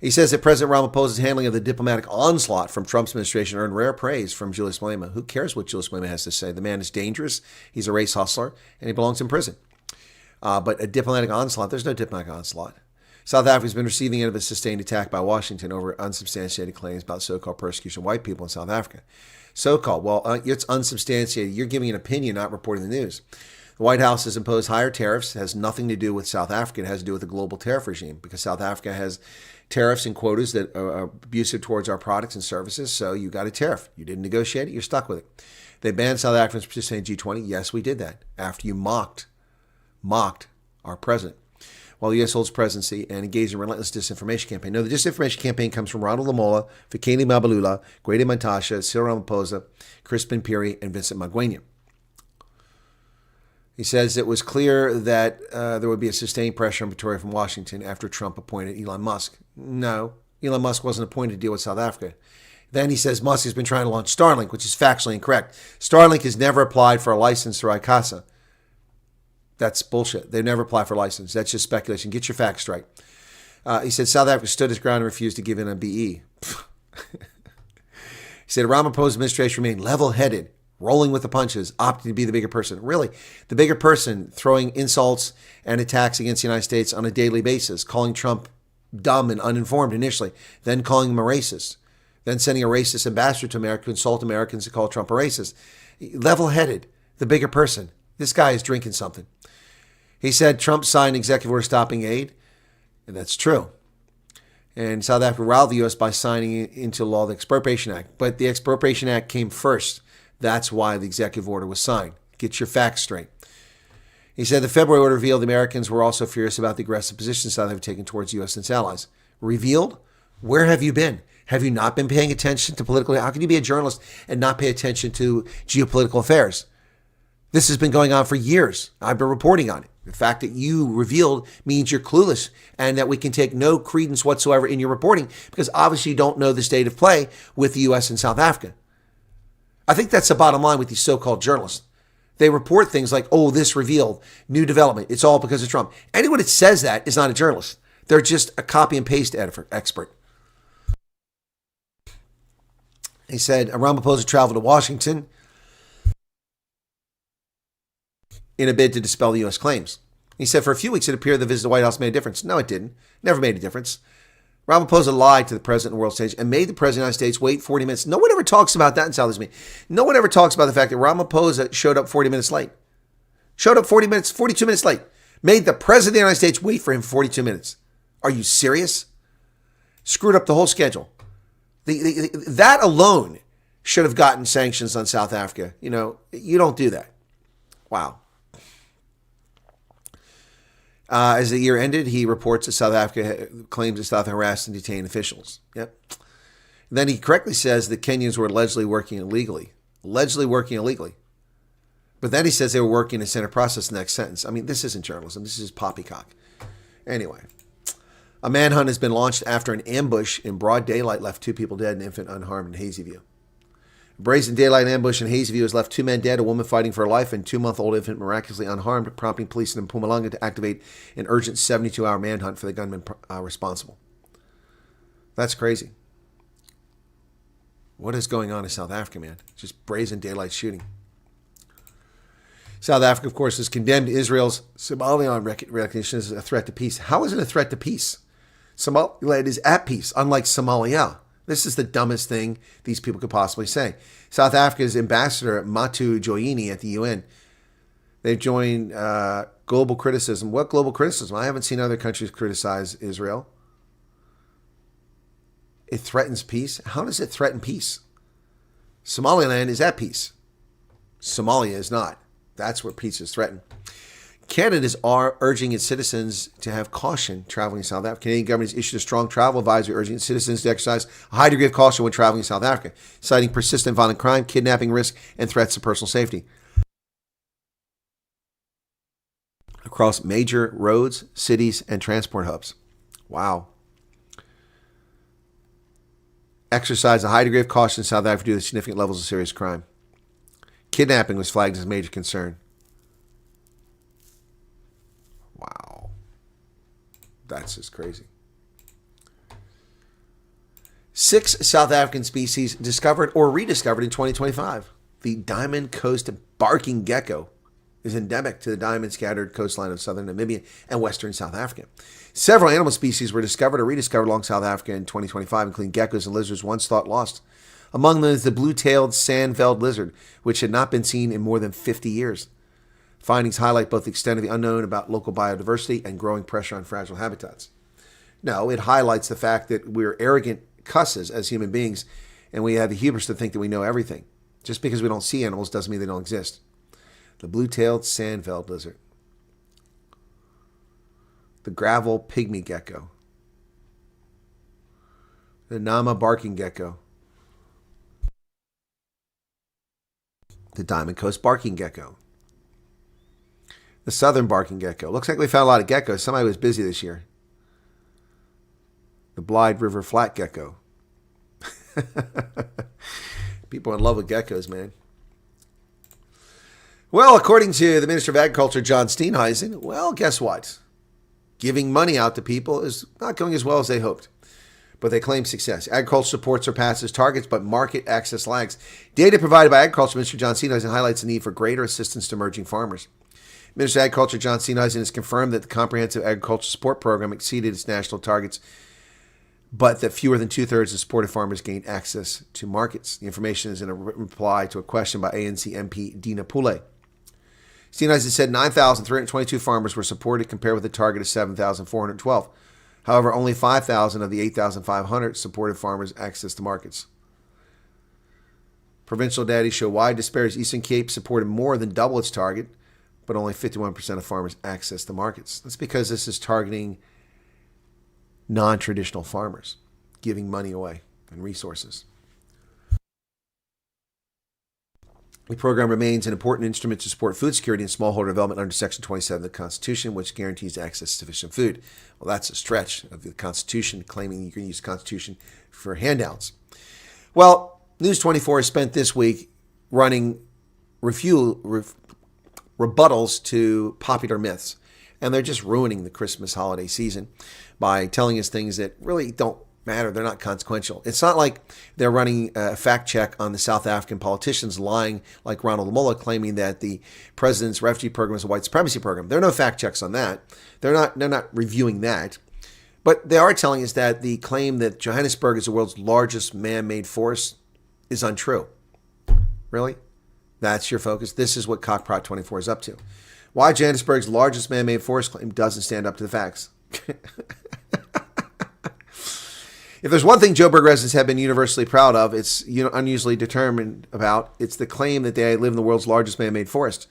He says that President Ramaphosa's handling of the diplomatic onslaught from Trump's administration earned rare praise from Julius Malema. Who cares what Julius Malema has to say? The man is dangerous. He's a race hustler, and he belongs in prison. But a diplomatic onslaught, there's no diplomatic onslaught. South Africa's been receiving end of a sustained attack by Washington over unsubstantiated claims about so-called persecution of white people in South Africa. So-called, well, it's unsubstantiated. You're giving an opinion, not reporting the news. The White House has imposed higher tariffs. It has nothing to do with South Africa. It has to do with the global tariff regime because South Africa has tariffs and quotas that are abusive towards our products and services. So you got a tariff. You didn't negotiate it. You're stuck with it. They banned South Africans participating in G20. Yes, we did that after you mocked our president while the U.S. holds presidency and engaged in relentless disinformation campaign. No, the disinformation campaign comes from Ronald Lamola, Fikeni Mabalula, Gwede Mantashe, Cyril Ramaphosa, Crispin Piri, and Vincent Magwenya. He says it was clear that there would be a sustained pressure on Pretoria from Washington after Trump appointed Elon Musk. No, Elon Musk wasn't appointed to deal with South Africa. Then he says Musk has been trying to launch Starlink, which is factually incorrect. Starlink has never applied for a license through ICASA. That's bullshit. They've never applied for a license. That's just speculation. Get your facts straight. He said South Africa stood its ground and refused to give in a BE. He said Ramaphosa's administration remained level-headed, rolling with the punches, opting to be the bigger person. Really, the bigger person throwing insults and attacks against the United States on a daily basis, calling Trump dumb and uninformed initially, then calling him a racist, then sending a racist ambassador to America to insult Americans and call Trump a racist. Level-headed, the bigger person. This guy is drinking something. He said Trump signed executive order stopping aid, and that's true. And South Africa riled the U.S. by signing into law the Expropriation Act. But the Expropriation Act came first. That's why the executive order was signed. Get your facts straight. He said the February order revealed the Americans were also furious about the aggressive position South Africa had taken towards U.S. and its allies. Revealed? Where have you been? Have you not been paying attention to political? How can you be a journalist and not pay attention to geopolitical affairs? This has been going on for years. I've been reporting on it. The fact that you revealed means you're clueless and that we can take no credence whatsoever in your reporting because obviously you don't know the state of play with the U.S. and South Africa. I think that's the bottom line with these so-called journalists. They report things like, oh, this revealed, new development. It's all because of Trump. Anyone that says that is not a journalist. They're just a copy and paste expert. He said Ramaphosa traveled to Washington in a bid to dispel the U.S. claims. He said for a few weeks it appeared the visit to the White House made a difference. No, it didn't. Never made a difference. Ramaphosa lied to the president of the world stage and made the president of the United States wait 40 minutes. No one ever talks about that in South Africa. No one ever talks about the fact that Ramaphosa showed up 40 minutes late. 42 minutes late. Made the president of the United States wait for him 42 minutes. Are you serious? Screwed up the whole schedule. That alone should have gotten sanctions on South Africa. You know, you don't do that. Wow. As the year ended, he reports that South Africa claims that South Africa harassed and detained officials. Yep. Then he correctly says that Kenyans were allegedly working illegally. But then he says they were working in center process in the next sentence. I mean, this isn't journalism. This is poppycock. Anyway, a manhunt has been launched after an ambush in broad daylight left 2 people dead and an infant unharmed in Hazyview. A brazen daylight ambush in Hazyview has left 2 men dead, a woman fighting for her life, and 2-month-old infant miraculously unharmed, prompting police in Mpumalanga to activate an urgent 72-hour manhunt for the gunman responsible. That's crazy. What is going on in South Africa, man? Just brazen daylight shooting. South Africa, of course, has condemned Israel's Somaliland recognition as a threat to peace. How is it a threat to peace? Somaliland is at peace, unlike Somalia. This is the dumbest thing these people could possibly say. South Africa's ambassador, Matu Joyini, at the UN, they've joined global criticism. What global criticism? I haven't seen other countries criticize Israel. It threatens peace. How does it threaten peace? Somaliland is at peace. Somalia is not. That's where peace is threatened. Canada is urging its citizens to have caution traveling to South Africa. The Canadian government has issued a strong travel advisory urging its citizens to exercise a high degree of caution when traveling to South Africa, citing persistent violent crime, kidnapping risk, and threats to personal safety. Across major roads, cities, and transport hubs. Wow. Exercise a high degree of caution in South Africa due to significant levels of serious crime. Kidnapping was flagged as a major concern. Wow. That's just crazy. 6 South African species discovered or rediscovered in 2025. The Diamond Coast barking gecko is endemic to the diamond-scattered coastline of southern Namibia and western South Africa. Several animal species were discovered or rediscovered along South Africa in 2025, including geckos and lizards once thought lost. Among them is the blue-tailed sand-veld lizard, which had not been seen in more than 50 years. Findings highlight both the extent of the unknown about local biodiversity and growing pressure on fragile habitats. No, it highlights the fact that we're arrogant cusses as human beings, and we have the hubris to think that we know everything. Just because we don't see animals doesn't mean they don't exist. The blue-tailed sand-veld lizard. The gravel pygmy gecko. The Nama barking gecko. The Diamond Coast barking gecko. The southern barking gecko. Looks like we found a lot of geckos. Somebody was busy this year. The Blythe River flat gecko. People in love with geckos, man. Well, according to the Minister of Agriculture, John Steenhuisen, well, guess what? Giving money out to people is not going as well as they hoped. But they claim success. Agriculture support surpasses targets, but market access lags. Data provided by Agriculture Minister John Steenhuisen highlights the need for greater assistance to emerging farmers. Minister of Agriculture John Steenhuisen has confirmed that the Comprehensive Agriculture Support Program exceeded its national targets, but that fewer than two-thirds of supported farmers gained access to markets. The information is in a reply to a question by ANC MP Dina Pule. Steenhuisen said 9,322 farmers were supported compared with a target of 7,412. However, only 5,000 of the 8,500 supported farmers accessed the markets. Provincial data show wide disparities. Eastern Cape supported more than double its target, but only 51% of farmers accessed the markets. That's because this is targeting non-traditional farmers, giving money away and resources. The program remains an important instrument to support food security and smallholder development under Section 27 of the Constitution, which guarantees access to sufficient food. Well, that's a stretch of the Constitution, claiming you can use the Constitution for handouts. Well, News 24 has spent this week running rebuttals to popular myths, and they're just ruining the Christmas holiday season by telling us things that really don't matter. They're not consequential. It's not like they're running a fact check on the South African politicians lying like Ronald Lamola, claiming that the president's refugee program is a white supremacy program. There are no fact checks on that. They're not reviewing that. But they are telling us that the claim that Johannesburg is the world's largest man-made forest is untrue. Really? That's your focus? This is what Cockprot 24 is up to. Why Johannesburg's largest man-made forest claim doesn't stand up to the facts. If there's one thing Joburg residents have been universally proud of, it's unusually determined about, it's the claim that they live in the world's largest man-made forest.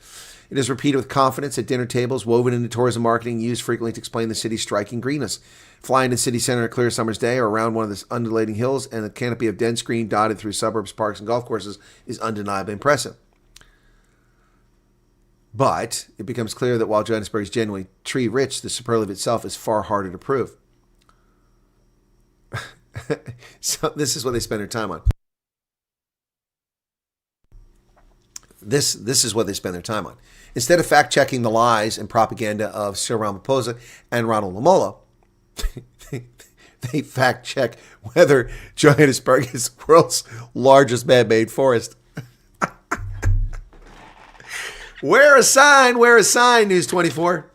It is repeated with confidence at dinner tables, woven into tourism marketing, used frequently to explain the city's striking greenness. Flying to city center on a clear summer's day or around one of the undulating hills and the canopy of dense green dotted through suburbs, parks, and golf courses is undeniably impressive. But it becomes clear that while Johannesburg is genuinely tree-rich, the superlative itself is far harder to prove. So this is what they spend their time on. This is what they spend their time on. Instead of fact-checking the lies and propaganda of Cyril Ramaphosa and Ronald Lamola, they fact-check whether Johannesburg is the world's largest man-made forest. Wear a sign, News 24.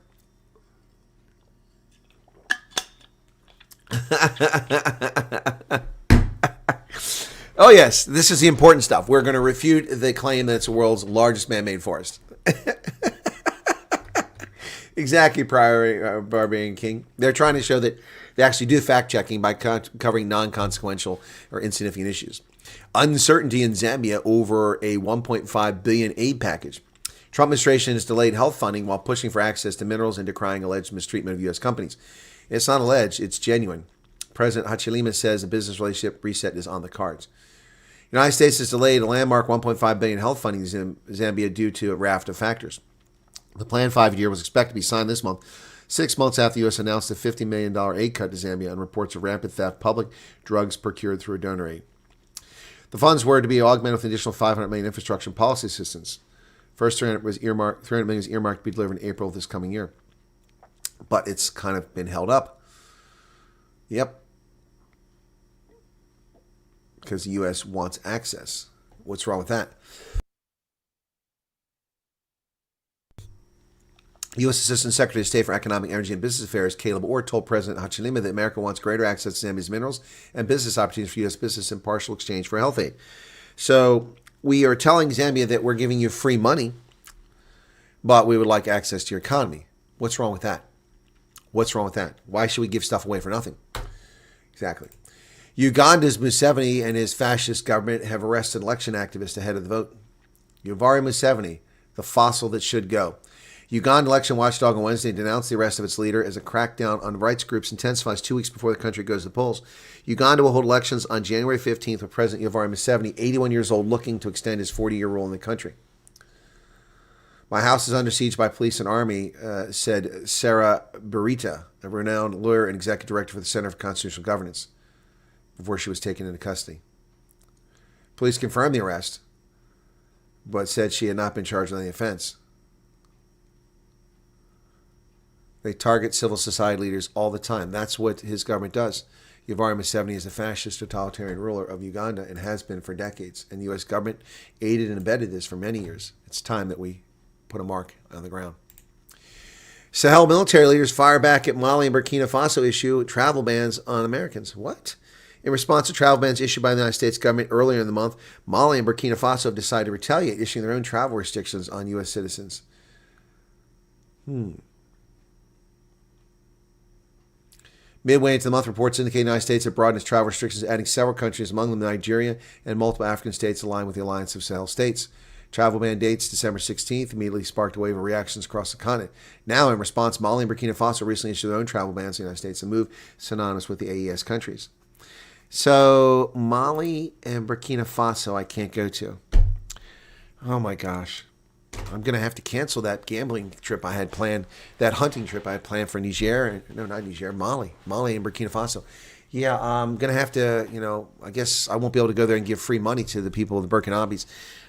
Oh, yes, this is the important stuff. We're going to refute the claim that it's the world's largest man-made forest. Exactly, Barbarian King. They're trying to show that they actually do fact-checking by covering non-consequential or insignificant issues. Uncertainty in Zambia over a $1.5 billion aid package. Trump administration has delayed health funding while pushing for access to minerals and decrying alleged mistreatment of U.S. companies. It's not alleged, it's genuine. President Hichilema says a business relationship reset is on the cards. The United States has delayed a landmark $1.5 billion health funding in Zambia due to a raft of factors. The planned 5-year was expected to be signed this month, 6 months after the U.S. announced a $50 million aid cut to Zambia on reports of rampant theft, public drugs procured through a donor aid. The funds were to be augmented with an additional $500 million infrastructure and policy assistance. First $300 million was earmarked to be delivered in April of this coming year. But it's kind of been held up. Yep. because the U.S. wants access. What's wrong with that? U.S. Assistant Secretary of State for Economic, Energy, and Business Affairs, Caleb Orr, told President Hichilema that America wants greater access to Zambia's minerals and business opportunities for U.S. business in partial exchange for health aid. So we are telling Zambia that we're giving you free money, but we would like access to your economy. What's wrong with that? What's wrong with that? Why should we give stuff away for nothing? Exactly. Uganda's Museveni and his fascist government have arrested election activists ahead of the vote. Yoweri Museveni, the fossil that should go. Uganda election watchdog on Wednesday denounced the arrest of its leader as a crackdown on rights groups intensifies 2 weeks before the country goes to the polls. Uganda will hold elections on January 15th with President Yoweri Museveni, 81 years old, looking to extend his 40-year rule in the country. My house is under siege by police and army, said Sarah Burita, a renowned lawyer and executive director for the Center for Constitutional Governance, before she was taken into custody. Police confirmed the arrest, but said she had not been charged with any offense. They target civil society leaders all the time. That's what his government does. Yoweri Museveni is a fascist totalitarian ruler of Uganda and has been for decades. And the U.S. government aided and abetted this for many years. It's time that we put a mark on the ground. Sahel military leaders fire back at Mali and Burkina Faso issue travel bans on Americans. What? In response to travel bans issued by the United States government earlier in the month, Mali and Burkina Faso have decided to retaliate, issuing their own travel restrictions on U.S. citizens. Midway into the month, reports indicate the United States have broadened its travel restrictions, adding several countries, among them Nigeria and multiple African states aligned with the Alliance of Sahel States. Travel ban dates December 16th immediately sparked a wave of reactions across the continent. Now, in response, Mali and Burkina Faso recently issued their own travel bans in the United States, a move synonymous with the AES countries. So, Mali and Burkina Faso I can't go to. Oh my gosh. I'm going to have to cancel that gambling trip I had planned, that hunting trip I had planned for Niger. No, not Niger, Mali and Burkina Faso. Yeah, I'm going to have to, I guess I won't be able to go there and give free money to the people of the Burkinabes.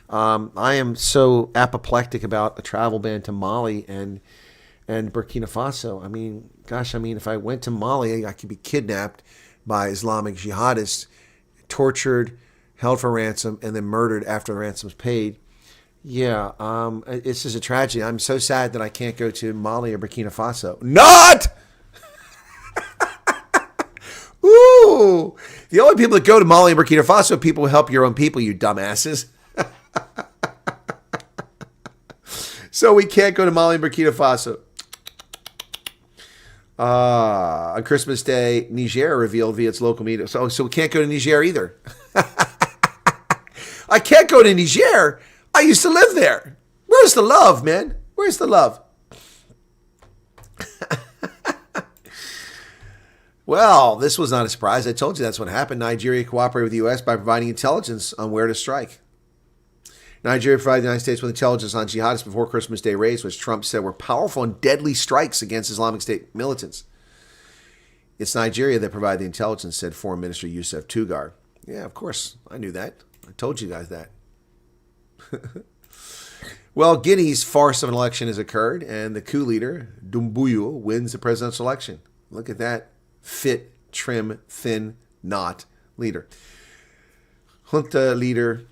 I am so apoplectic about a travel ban to Mali and Burkina Faso. I mean, if I went to Mali, I could be kidnapped by Islamic jihadists, tortured, held for ransom, and then murdered after the ransom was paid. Yeah, this is a tragedy. I'm so sad that I can't go to Mali or Burkina Faso. Not! Ooh! The only people that go to Mali and Burkina Faso are people who help your own people, you dumbasses. So we can't go to Mali and Burkina Faso. On Christmas Day, Niger revealed via its local media. So we can't go to Niger either. I can't go to Niger. I used to live there. Where's the love, man? Where's the love? Well, this was not a surprise. I told you that's what happened. Nigeria cooperated with the U.S. by providing intelligence on where to strike. Nigeria provided the United States with intelligence on jihadists before Christmas Day raids, which Trump said were powerful and deadly strikes against Islamic State militants. It's Nigeria that provided the intelligence, said Foreign Minister Yusuf Tugar. Yeah, of course. I knew that. I told you guys that. Well, Guinea's farce of an election has occurred, and the coup leader, Doumbouya, wins the presidential election. Look at that fit, trim, thin, not leader. Junta leader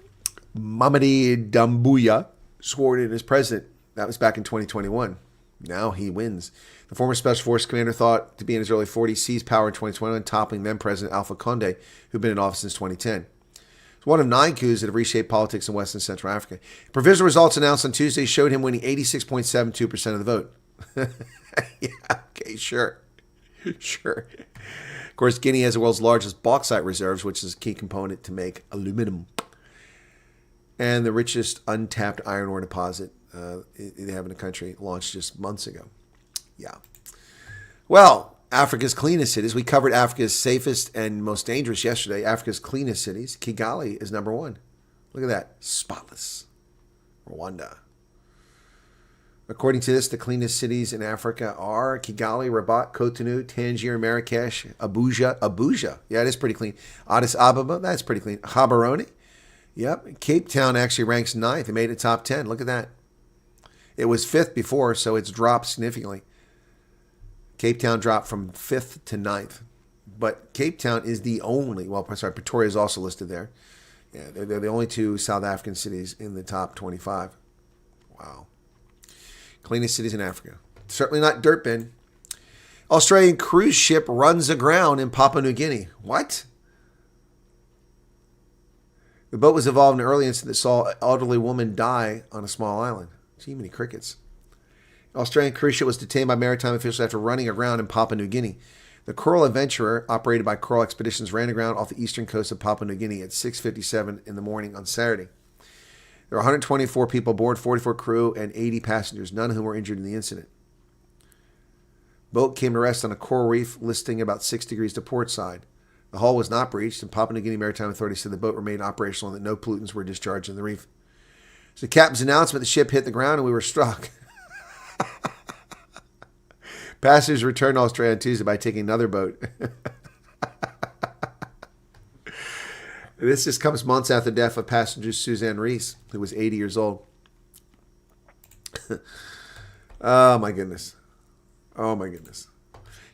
Mamadi Doumbouya sworn in as president. That was back in 2021. Now he wins. The former Special Forces commander, thought to be in his early 40s, seized power in 2021, toppling then President Alpha Conde, who'd been in office since 2010. It's one of 9 coups that have reshaped politics in West and Central Africa. Provisional results announced on Tuesday showed him winning 86.72% of the vote. Yeah, okay, sure. Sure. Of course, Guinea has the world's largest bauxite reserves, which is a key component to make aluminum. And the richest untapped iron ore deposit they have in the country, launched just months ago. Yeah. Well, Africa's cleanest cities. We covered Africa's safest and most dangerous yesterday. Africa's cleanest cities. Kigali is number 1. Look at that. Spotless. Rwanda. According to this, the cleanest cities in Africa are Kigali, Rabat, Cotonou, Tangier, Marrakesh, Abuja. Abuja. Yeah, it is pretty clean. Addis Ababa. That's pretty clean. Gaborone. Yep. Cape Town actually ranks 9th. It made it top 10. Look at that. It was 5th before, so it's dropped significantly. Cape Town dropped from 5th to 9th. but Cape Town is the only, Pretoria is also listed there. Yeah, they're the only two South African cities in the top 25. Wow. Cleanest cities in Africa. Certainly not dirt bin. Australian cruise ship runs aground in Papua New Guinea. What? The boat was involved in an early incident that saw an elderly woman die on a small island. Gee, many crickets. An Australian cruise ship was detained by maritime officials after running aground in Papua New Guinea. The Coral Adventurer, operated by Coral Expeditions, ran aground off the eastern coast of Papua New Guinea at 6:57 in the morning on Saturday. There were 124 people aboard, 44 crew, and 80 passengers, none of whom were injured in the incident. Boat came to rest on a coral reef listing about 6 degrees to port side. The hull was not breached, and Papua New Guinea Maritime Authority said the boat remained operational and that no pollutants were discharged in the reef. So the captain's announcement, the ship hit the ground and we were struck. Passengers returned to Australia on Tuesday by taking another boat. This just comes months after the death of passenger Suzanne Reese, who was 80 years old. Oh, my goodness. Oh, my goodness.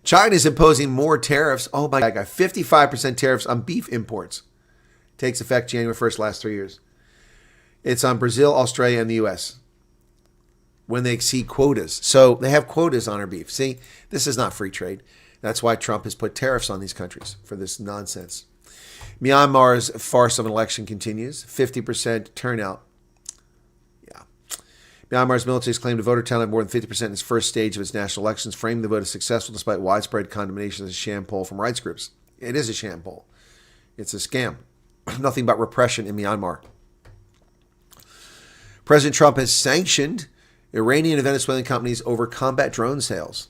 China is imposing more tariffs. Oh, my God. 55% tariffs on beef imports. Takes effect January 1st, last 3 years. It's on Brazil, Australia, and the U.S. when they exceed quotas. So they have quotas on our beef. See, this is not free trade. That's why Trump has put tariffs on these countries for this nonsense. Myanmar's farce of an election continues. 50% turnout. Yeah. Myanmar's military has claimed a voter turnout of more than 50% in its first stage of its national elections, framing the vote as successful despite widespread condemnation as a sham poll from rights groups. It is a sham poll. It's a scam. Nothing but repression in Myanmar. President Trump has sanctioned Iranian and Venezuelan companies over combat drone sales.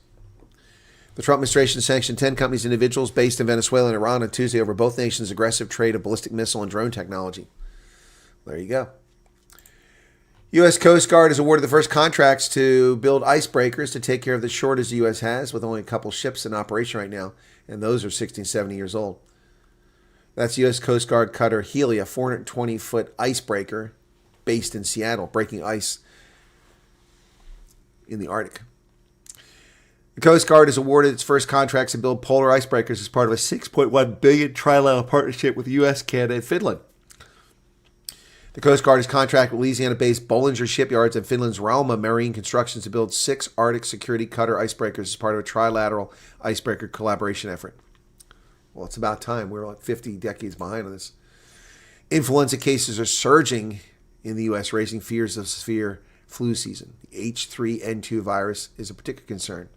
The Trump administration sanctioned 10 companies and individuals based in Venezuela and Iran on Tuesday over both nations' aggressive trade of ballistic missile and drone technology. There you go. U.S. Coast Guard has awarded the first contracts to build icebreakers to take care of the shortage the U.S. has, with only a couple ships in operation right now, and those are 60 and 70 years old. That's U.S. Coast Guard cutter Healy, a 420-foot icebreaker based in Seattle, breaking ice in the Arctic. The Coast Guard has awarded its first contracts to build polar icebreakers as part of a $6.1 billion trilateral partnership with the U.S., Canada, and Finland. The Coast Guard has contracted with Louisiana-based Bollinger Shipyards and Finland's Rauma Marine Constructions to build 6 Arctic security cutter icebreakers as part of a trilateral icebreaker collaboration effort. Well, it's about time. We're like 50 decades behind on this. Influenza cases are surging in the U.S., raising fears of severe flu season. The H3N2 virus is a particular concern.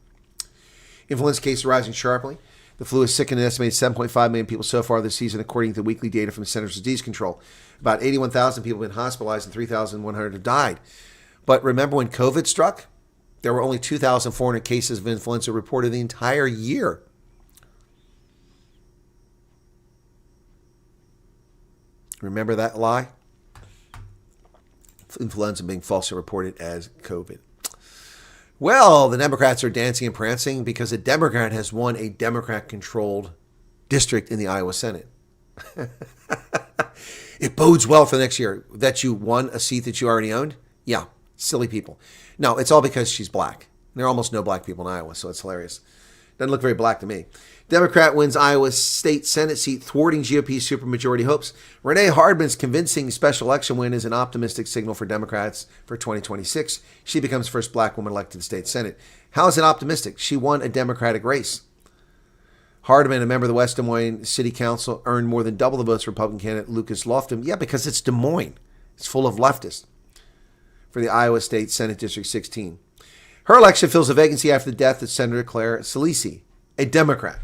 Influenza cases are rising sharply. The flu has sickened an estimated 7.5 million people so far this season, according to weekly data from the Centers for Disease Control. About 81,000 people have been hospitalized and 3,100 have died. But remember when COVID struck? There were only 2,400 cases of influenza reported the entire year. Remember that lie? Influenza being falsely reported as COVID. Well, the Democrats are dancing and prancing because a Democrat has won a Democrat-controlled district in the Iowa Senate. It bodes well for next year that you won a seat that you already owned. Yeah, silly people. No, it's all because she's black. There are almost no black people in Iowa, so it's hilarious. Doesn't look very black to me. Democrat wins Iowa State Senate seat, thwarting GOP supermajority hopes. Renee Hardman's convincing special election win is an optimistic signal for Democrats for 2026. She becomes the first black woman elected to the state Senate. How is it optimistic? She won a Democratic race. Hardman, a member of the West Des Moines City Council, earned more than double the votes for Republican candidate Lucas Loftum. Yeah, because it's Des Moines. It's full of leftists. For the Iowa State Senate District 16. Her election fills a vacancy after the death of Senator Claire Scalise, a Democrat.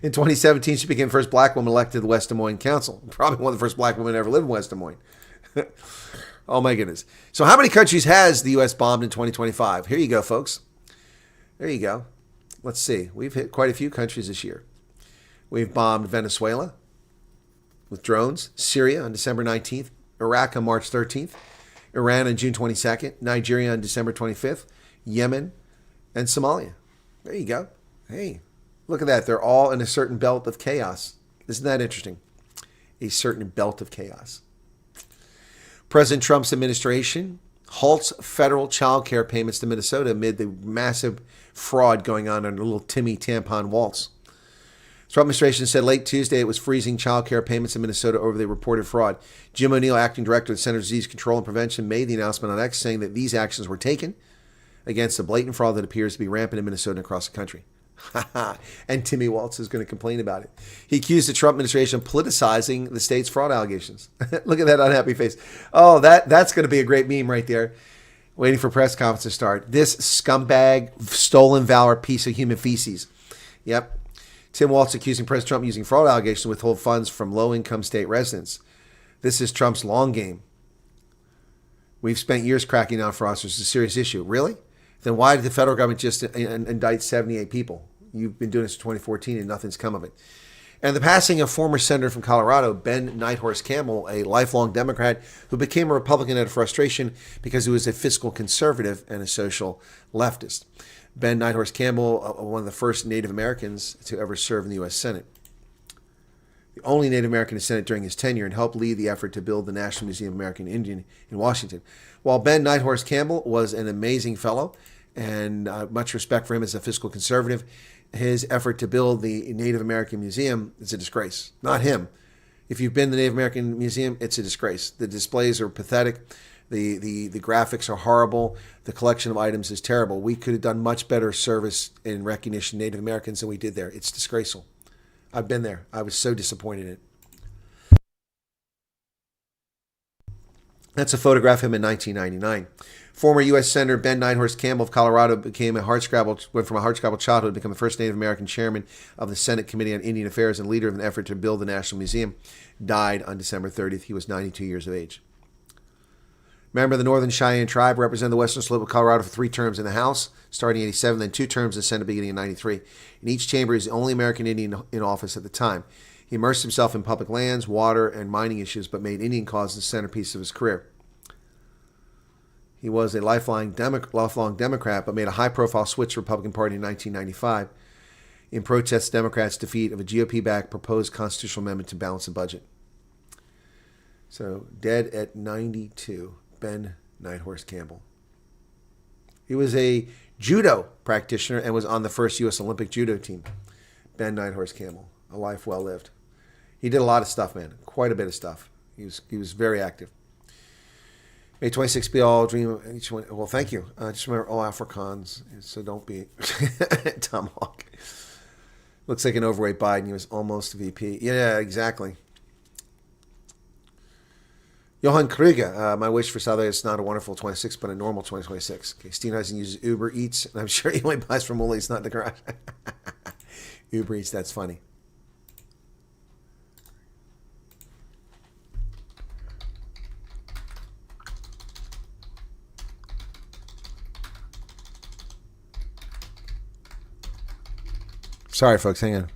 In 2017, she became the first black woman elected to the West Des Moines Council. Probably one of the first black women to ever live in West Des Moines. Oh my goodness. So how many countries has the U.S. bombed in 2025? Here you go, folks. There you go. Let's see. We've hit quite a few countries this year. We've bombed Venezuela with drones, Syria on December 19th, Iraq on March 13th, Iran on June 22nd, Nigeria on December 25th, Yemen, and Somalia. There you go. Hey, look at that. They're all in a certain belt of chaos. Isn't that interesting? A certain belt of chaos. President Trump's administration halts federal child care payments to Minnesota amid the massive fraud going on under little Timmy Tampon Waltz. The Trump administration said late Tuesday it was freezing child care payments in Minnesota over the reported fraud. Jim O'Neill, acting director of the Center for Disease Control and Prevention, made the announcement on X, saying that these actions were taken against the blatant fraud that appears to be rampant in Minnesota and across the country. And Timmy Waltz is going to complain about it. He accused the Trump administration of politicizing the state's fraud allegations. Look at that unhappy face. Oh, that's going to be a great meme right there. Waiting for press conference to start. This scumbag, stolen valor, piece of human feces. Yep. Tim Waltz accusing President Trump of using fraud allegations to withhold funds from low-income state residents. This is Trump's long game. We've spent years cracking down fraudsters. It's a serious issue. Really? Then why did the federal government just indict 78 people? You've been doing this since 2014 and nothing's come of it. And the passing of former senator from Colorado, Ben Nighthorse Campbell, a lifelong Democrat who became a Republican out of frustration because he was a fiscal conservative and a social leftist. Ben Nighthorse Campbell, one of the first Native Americans to ever serve in the U.S. Senate. The only Native American in the Senate during his tenure, and helped lead the effort to build the National Museum of American Indian in Washington. While Ben Nighthorse Campbell was an amazing fellow, and much respect for him as a fiscal conservative, his effort to build the Native American Museum is a disgrace. Not him. If you've been to the Native American Museum, it's a disgrace. The displays are pathetic. The graphics are horrible. The collection of items is terrible. We could have done much better service in recognition of Native Americans than we did there. It's disgraceful. I've been there. I was so disappointed in it. That's a photograph of him in 1999. Former U.S. Senator Ben Nighthorse Campbell of Colorado went from a hardscrabble childhood to become the first Native American chairman of the Senate Committee on Indian Affairs and leader of an effort to build the National Museum. Died on December 30th. He was 92 years of age. Member of the Northern Cheyenne tribe, represented the western slope of Colorado for 3 terms in the House, starting in 87, then 2 terms in the Senate beginning in 93. In each chamber, he was the only American Indian in office at the time. He immersed himself in public lands, water, and mining issues, but made Indian cause the centerpiece of his career. He was a lifelong Democrat, but made a high-profile switch to the Republican Party in 1995 in protest of Democrats' defeat of a GOP-backed proposed constitutional amendment to balance the budget. So, dead at 92, Ben Nighthorse Campbell. He was a judo practitioner and was on the first U.S. Olympic judo team. Ben Nighthorse Campbell, a life well lived. He did a lot of stuff, man. Quite a bit of stuff. He was very active. May 26th be all dream of each one. Well, thank you. Just remember all Afrikaans, so don't be Tom Hawk. Looks like an overweight Biden. He was almost VP. Yeah, exactly. Johan Krieger, my wish for Saturday is not a wonderful 26, but a normal 2026. Okay, Steenhuisen uses Uber Eats, and I'm sure he only buys from Woolies, not in the garage. Uber Eats, that's funny. Sorry, folks, hang on.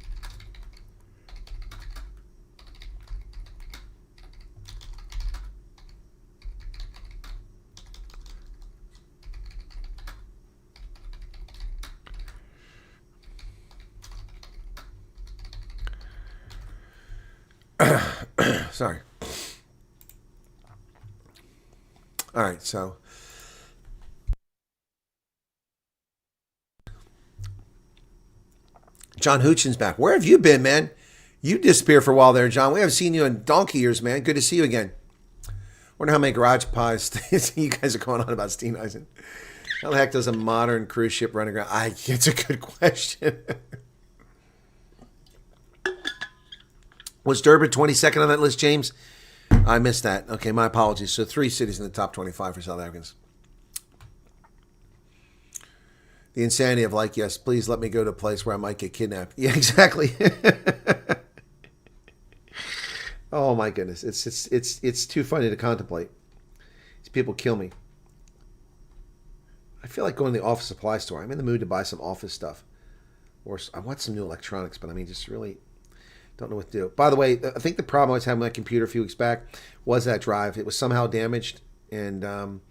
Sorry. All right, so John Hoochin's back. Where have you been, man? You disappeared for a while there, John. We haven't seen you in donkey years, man. Good to see you again. Wonder how many garage pies you guys are going on about Steenhuisen. How the heck does a modern cruise ship run aground? It's a good question. Was Durban 22nd on that list, James? I missed that. Okay, my apologies. So 3 cities in the top 25 for South Africans. The insanity of like, yes, please let me go to a place where I might get kidnapped. Yeah, exactly. Oh my goodness, it's too funny to contemplate. These people kill me. I feel like going to the office supply store. I'm in the mood to buy some office stuff, or I want some new electronics. But I mean, just really don't know what to do. By the way, I think the problem I was having with my computer a few weeks back was that drive. It was somehow damaged, and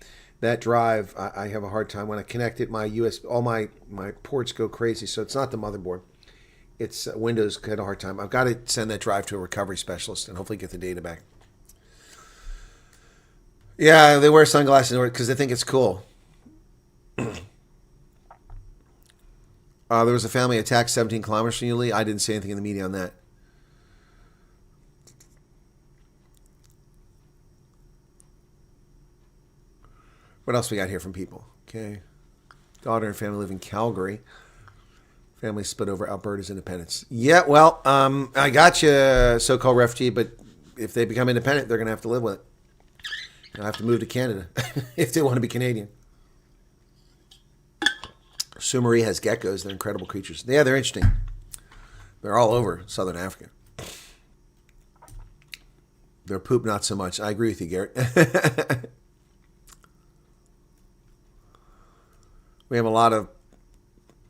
that drive, I have a hard time when I connect it. All my ports go crazy. So it's not the motherboard. It's Windows had a hard time. I've got to send that drive to a recovery specialist and hopefully get the data back. Yeah, they wear sunglasses because they think it's cool. There was a family attack 17 kilometers from Yulee. I didn't see anything in the media on that. What else we got here from people? Okay. Daughter and family live in Calgary. Family split over Alberta's independence. Yeah, well, I got you, so-called refugee, but if they become independent, they're going to have to live with it. They'll have to move to Canada if they want to be Canadian. Sue Marie has geckos. They're incredible creatures. Yeah, they're interesting. They're all over Southern Africa. Their poop, not so much. I agree with you, Garrett. We have a lot of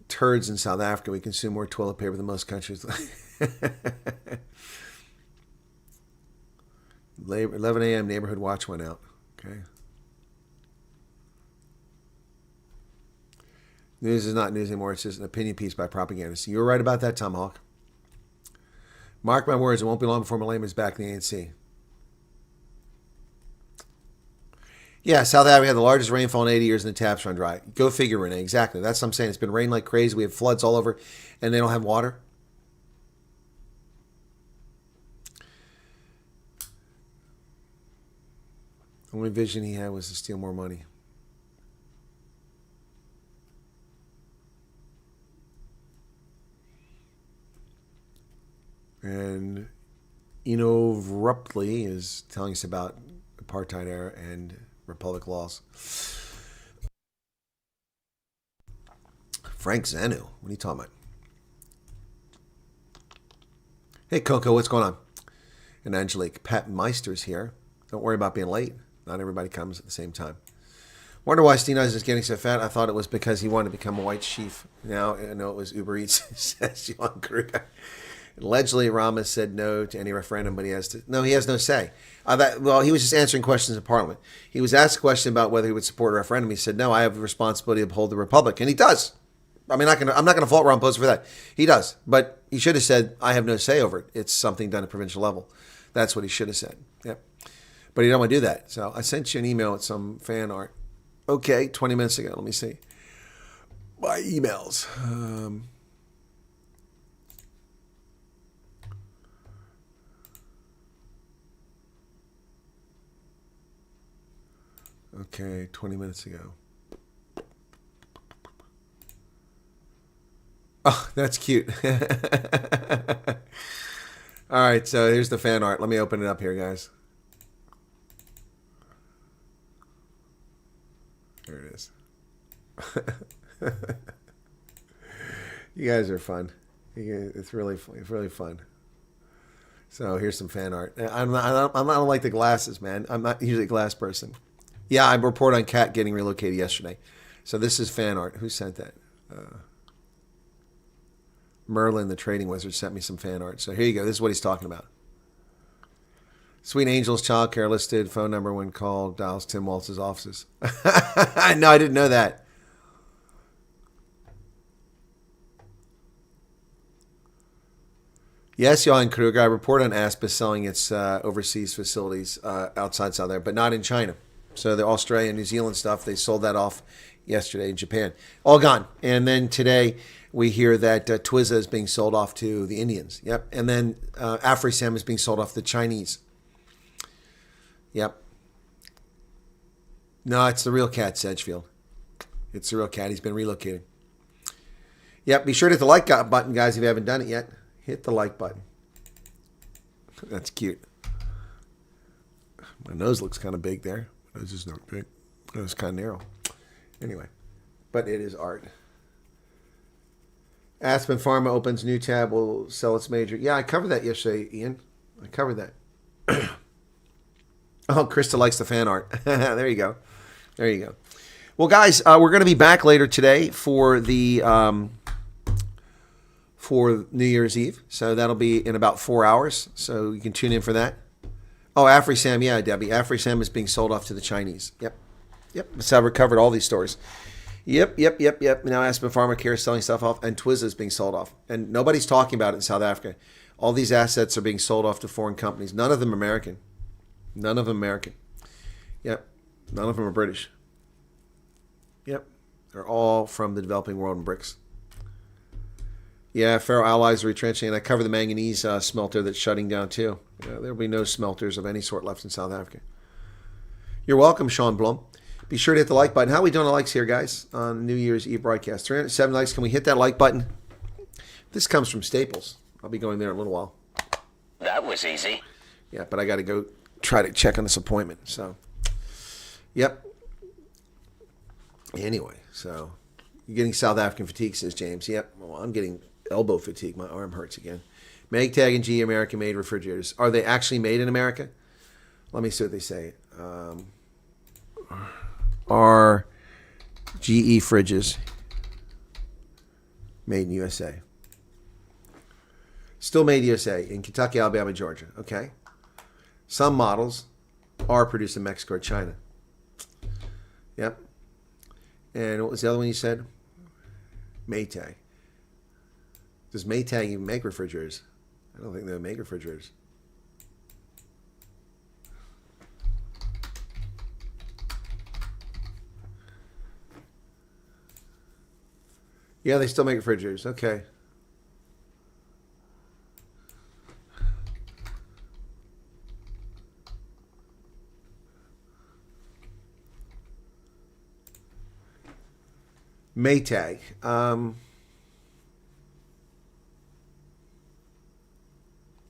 turds in South Africa. We consume more toilet paper than most countries. 11 a.m. neighborhood watch went out. Okay. News is not news anymore. It's just an opinion piece by propagandists. You were right about that, Tomahawk. Mark my words, it won't be long before Malema is back in the ANC. Yeah, South Africa had the largest rainfall in 80 years and the taps run dry. Go figure, Renee. Exactly. That's what I'm saying. It's been raining like crazy. We have floods all over, and they don't have water. The only vision he had was to steal more money. And Eno Rupley is telling us about apartheid era and republic laws. Frank Zanu, what are you talking about? Hey Coco, what's going on? And Angelique, Pat Meister's here. Don't worry about being late. Not everybody comes at the same time. Wonder why Steve is getting so fat. I thought it was because he wanted to become a white sheaf. Now I know it was Uber Eats, says Johan Kruger. Allegedly, Ramos said no to any referendum, but he has no say. He was just answering questions in Parliament. He was asked a question about whether he would support a referendum. He said, no, I have the responsibility to uphold the Republic. And he does. I mean, I'm not going to fault Ron Post for that. He does. But he should have said, I have no say over it. It's something done at provincial level. That's what he should have said. Yep. But he don't want to do that. So I sent you an email with some fan art. Okay, 20 minutes ago. Let me see. My emails. Okay, 20 minutes ago. Oh, that's cute. All right, so here's the fan art. Let me open it up here, guys. There it is. You guys are fun. It's really fun. So here's some fan art. I don't like the glasses, man. I'm not usually a glass person. Yeah, I report on Cat getting relocated yesterday. So this is fan art. Who sent that? Merlin, the trading wizard, sent me some fan art. So here you go. This is what he's talking about. Sweet Angels childcare listed. Phone number when called. Dials Tim Waltz's offices. No, I didn't know that. Yes, Johan Kruger. I report on Aspa selling its overseas facilities outside South Africa, but not in China. So the Australia and New Zealand stuff, they sold that off yesterday in Japan. All gone. And then today we hear that Twiza is being sold off to the Indians. Yep. And then AfriSam is being sold off to the Chinese. Yep. No, it's the real Cat, Sedgefield. It's the real Cat. He's been relocated. Yep. Be sure to hit the like button, guys, if you haven't done it yet. Hit the like button. That's cute. My nose looks kind of big there. My nose is not big. My nose is kind of narrow. Anyway, but it is art. Aspen Pharma opens new tab, will sell its major. Yeah, I covered that yesterday, Ian. I covered that. Oh, Krista likes the fan art. There you go. There you go. Well, guys, we're going to be back later today for the for New Year's Eve. So that'll be in about 4 hours. So you can tune in for that. Oh, AfriSam. Yeah, Debbie. AfriSam is being sold off to the Chinese. Yep. Yep. So I've covered all these stories. Yep. Now Aspen Pharmacare is selling stuff off, and Twiza is being sold off. And nobody's talking about it in South Africa. All these assets are being sold off to foreign companies. None of them American. None of them American. Yep. None of them are British. Yep. They're all from the developing world in BRICS. Yeah, Faroe Allies are retrenching, and I cover the manganese smelter that's shutting down too. There'll be no smelters of any sort left in South Africa. You're welcome, Sean Blum. Be sure to hit the like button. How are we doing on likes here, guys, on New Year's Eve broadcast? 307 likes. Can we hit that like button? This comes from Staples. I'll be going there in a little while. That was easy. Yeah, but I got to go try to check on this appointment. So, yep. Anyway, so you're getting South African fatigue, says James. Yep. Well, I'm getting elbow fatigue. My arm hurts again. Magtag and GE American-made refrigerators. Are they actually made in America? Let me see what they say. Are GE fridges made in USA? Still made USA in Kentucky, Alabama, Georgia. Okay. Some models are produced in Mexico or China. Yep. And what was the other one you said? Maytag. Does Maytag even make refrigerators? I don't think they make refrigerators. Yeah, they still make refrigerators. Okay. Maytag.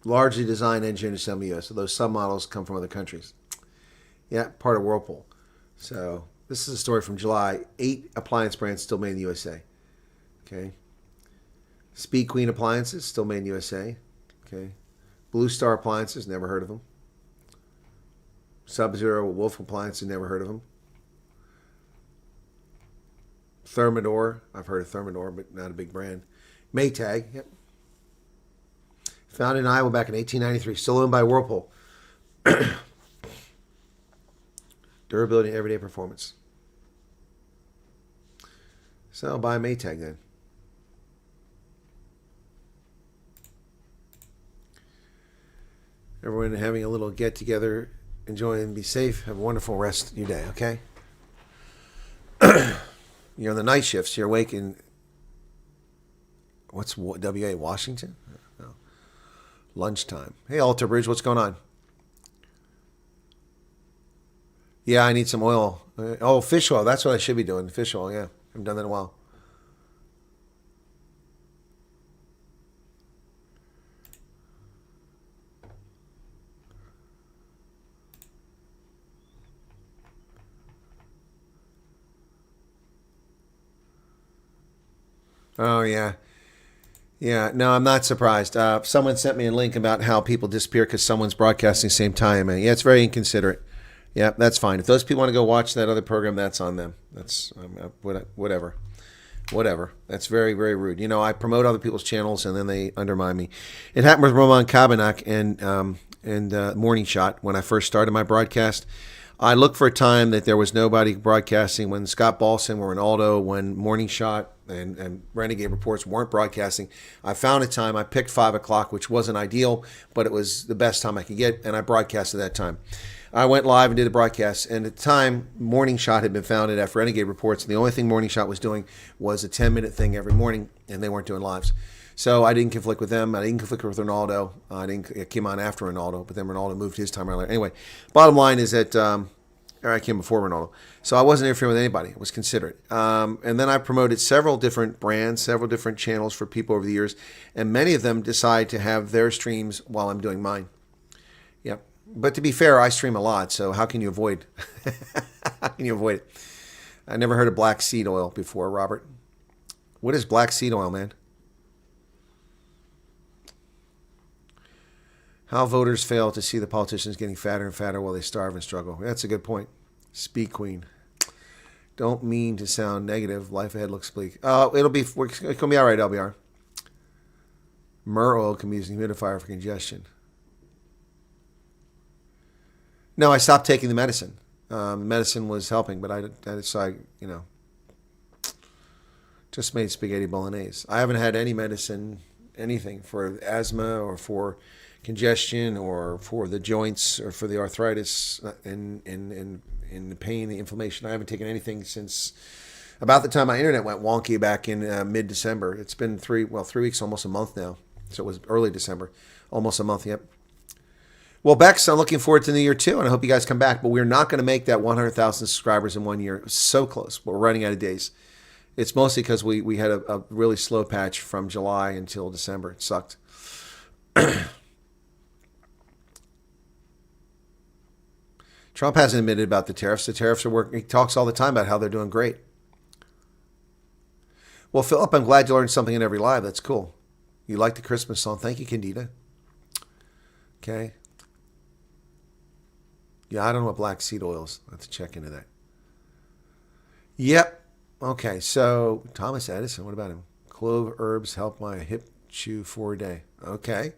Largely designed, engineered, and assembled US. So those submodels come from other countries. Yeah, part of Whirlpool. So this is a story from July. 8 appliance brands still made in the USA. Okay. Speed Queen appliances still made in USA. Okay. Blue Star appliances, never heard of them. Sub-Zero Wolf appliances, never heard of them. Thermador, I've heard of Thermador, but not a big brand. Maytag, yep. Founded in Iowa back in 1893, still owned by Whirlpool. Durability and everyday performance. So I'll buy a Maytag then. Everyone having a little get together, enjoy and be safe. Have a wonderful rest of your day, okay? You're on the night shifts. You're awake in, what's WA, Washington? No. Lunchtime. Hey, Alter Bridge, what's going on? Yeah, I need some oil. Oh, fish oil. That's what I should be doing. Fish oil, yeah. I haven't done that in a while. Oh, yeah. Yeah, no, I'm not surprised. Someone sent me a link about how people disappear because someone's broadcasting the same time. And yeah, it's very inconsiderate. Yeah, that's fine. If those people want to go watch that other program, that's on them. That's whatever. Whatever. That's very, very rude. You know, I promote other people's channels and then they undermine me. It happened with Roman Kabanak and Morning Shot when I first started my broadcast. I looked for a time that there was nobody broadcasting when Scott Balson or Ronaldo, when Morning Shot and Renegade Reports weren't broadcasting. I found a time. I picked 5 o'clock, which wasn't ideal, but it was the best time I could get, and I broadcasted that time. I went live and did a broadcast, and at the time, Morning Shot had been founded after Renegade Reports, and the only thing Morning Shot was doing was a 10-minute thing every morning, and they weren't doing lives. So I didn't conflict with them. I didn't conflict with Ronaldo. It came on after Ronaldo, but then Ronaldo moved his time earlier. Anyway, bottom line is that I came before Ronaldo. So I wasn't interfering with anybody. It was considerate. And then I promoted several different brands, several different channels for people over the years, and many of them decide to have their streams while I'm doing mine. Yep. But to be fair, I stream a lot, so how can you avoid? How can you avoid it? I never heard of black seed oil before, Robert. What is black seed oil, man? How voters fail to see the politicians getting fatter and fatter while they starve and struggle. That's a good point. Speed Queen. Don't mean to sound negative. Life ahead looks bleak. It's going to be all right, LBR. Myrrh oil can be used as a humidifier for congestion. No, I stopped taking the medicine. Medicine was helping, but I decided, just made spaghetti bolognese. I haven't had any medicine, anything for asthma or for congestion or for the joints or for the arthritis and the pain, the inflammation. I haven't taken anything since about the time my internet went wonky back in mid-December. It's been 3 weeks, almost a month now. So it was early December, almost a month, yep. Well, Bex, I'm looking forward to the new year too, and I hope you guys come back. But we're not going to make that 100,000 subscribers in 1 year. So close, but we're running out of days. It's mostly because we had a really slow patch from July until December. It sucked. Trump hasn't admitted about the tariffs. The tariffs are working. He talks all the time about how they're doing great. Well, Philip, I'm glad you learned something in every live. That's cool. You like the Christmas song. Thank you, Candida. Okay. Yeah, I don't know what black seed oil is. I have to check into that. Yep. Okay, so Thomas Edison, what about him? Clove herbs help my hip chew for a day. Okay.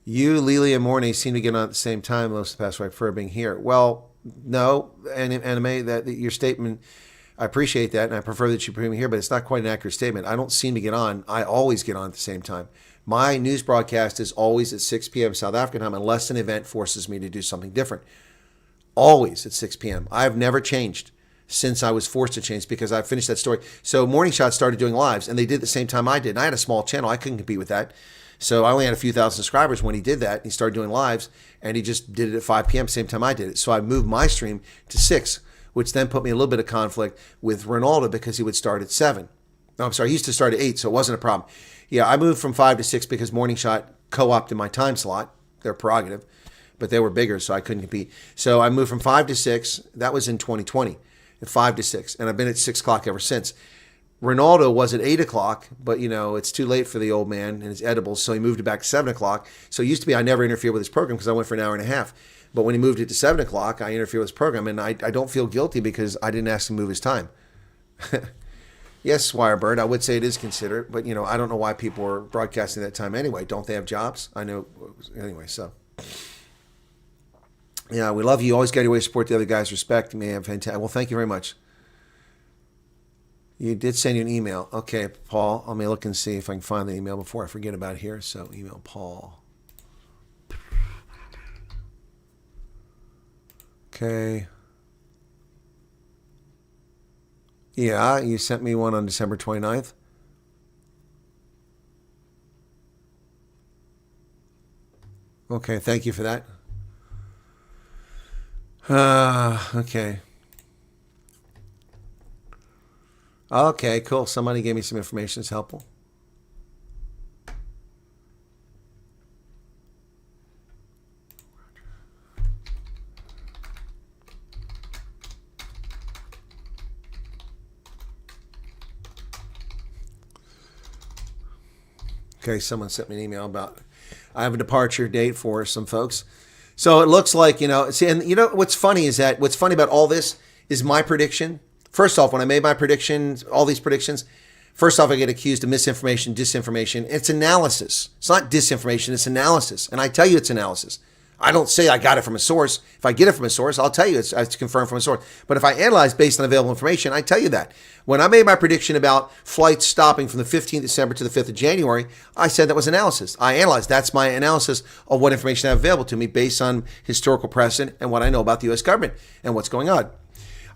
You, Lily, and Mornay seem to get on at the same time most of the past week for being here. Well, no, and Anime, that your statement, I appreciate that, and I prefer that you bring me here, but it's not quite an accurate statement. I don't seem to get on. I always get on at the same time. My news broadcast is always at 6 p.m. South African time unless an event forces me to do something different. Always at 6 p.m. I've never changed since I was forced to change because I finished that story. So Morning Shot started doing lives, and they did it the same time I did. And I had a small channel. I couldn't compete with that. So I only had a few thousand subscribers when he did that. He started doing lives, and he just did it at 5 p.m. same time I did it. So I moved my stream to 6, which then put me in a little bit of conflict with Ronaldo because he would start at 7. No, I'm sorry, he used to start at 8, so it wasn't a problem. Yeah, I moved from 5 to 6 because Morning Shot co-opted my time slot, their prerogative, but they were bigger, so I couldn't compete. So I moved from 5 to 6. That was in 2020, at 5 to 6, and I've been at 6 o'clock ever since. Ronaldo was at 8 o'clock, but, it's too late for the old man and his edibles, so he moved it back to 7 o'clock. So it used to be I never interfered with his program because I went for an hour and a half. But when he moved it to 7 o'clock, I interfered with his program, and I don't feel guilty because I didn't ask him to move his time. Yes, Wirebird, I would say it is considerate, but, I don't know why people are broadcasting that time anyway. Don't they have jobs? I know. Anyway, so. Yeah, we love you. Always get your way to support the other guys. Respect. You may have fantastic. Well, thank you very much. You did send you an email. Okay, Paul. Let me look and see if I can find the email before I forget about it here. So, email Paul. Okay. Yeah, you sent me one on December 29th. Okay, thank you for that. Okay. Okay, cool. Somebody gave me some information. It's helpful. Okay, someone sent me an email about I have a departure date for some folks. So it looks like, see, and what's funny about all this is my prediction. First off, when I made my predictions, all these predictions, first off, I get accused of misinformation, disinformation. It's analysis. It's not disinformation, it's analysis. And I tell you it's analysis. I don't say I got it from a source. If I get it from a source, I'll tell you it's confirmed from a source. But if I analyze based on available information, I tell you that. When I made my prediction about flights stopping from the 15th of December to the 5th of January, I said that was analysis. I analyzed. That's my analysis of what information I have available to me based on historical precedent and what I know about the U.S. government and what's going on.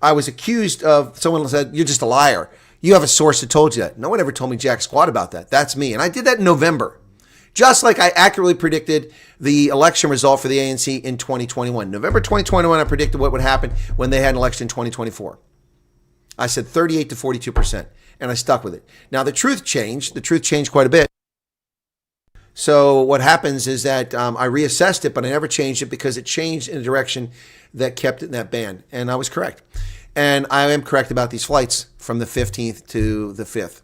I was accused of, someone said, you're just a liar. You have a source that told you that. No one ever told me jack squat about that. That's me. And I did that in November. Just like I accurately predicted the election result for the ANC in 2021. November 2021, I predicted what would happen when they had an election in 2024. I said 38 to 42%, and I stuck with it. Now, the truth changed. The truth changed quite a bit. So what happens is that I reassessed it, but I never changed it because it changed in a direction that kept it in that band, and I was correct. And I am correct about these flights from the 15th to the 5th.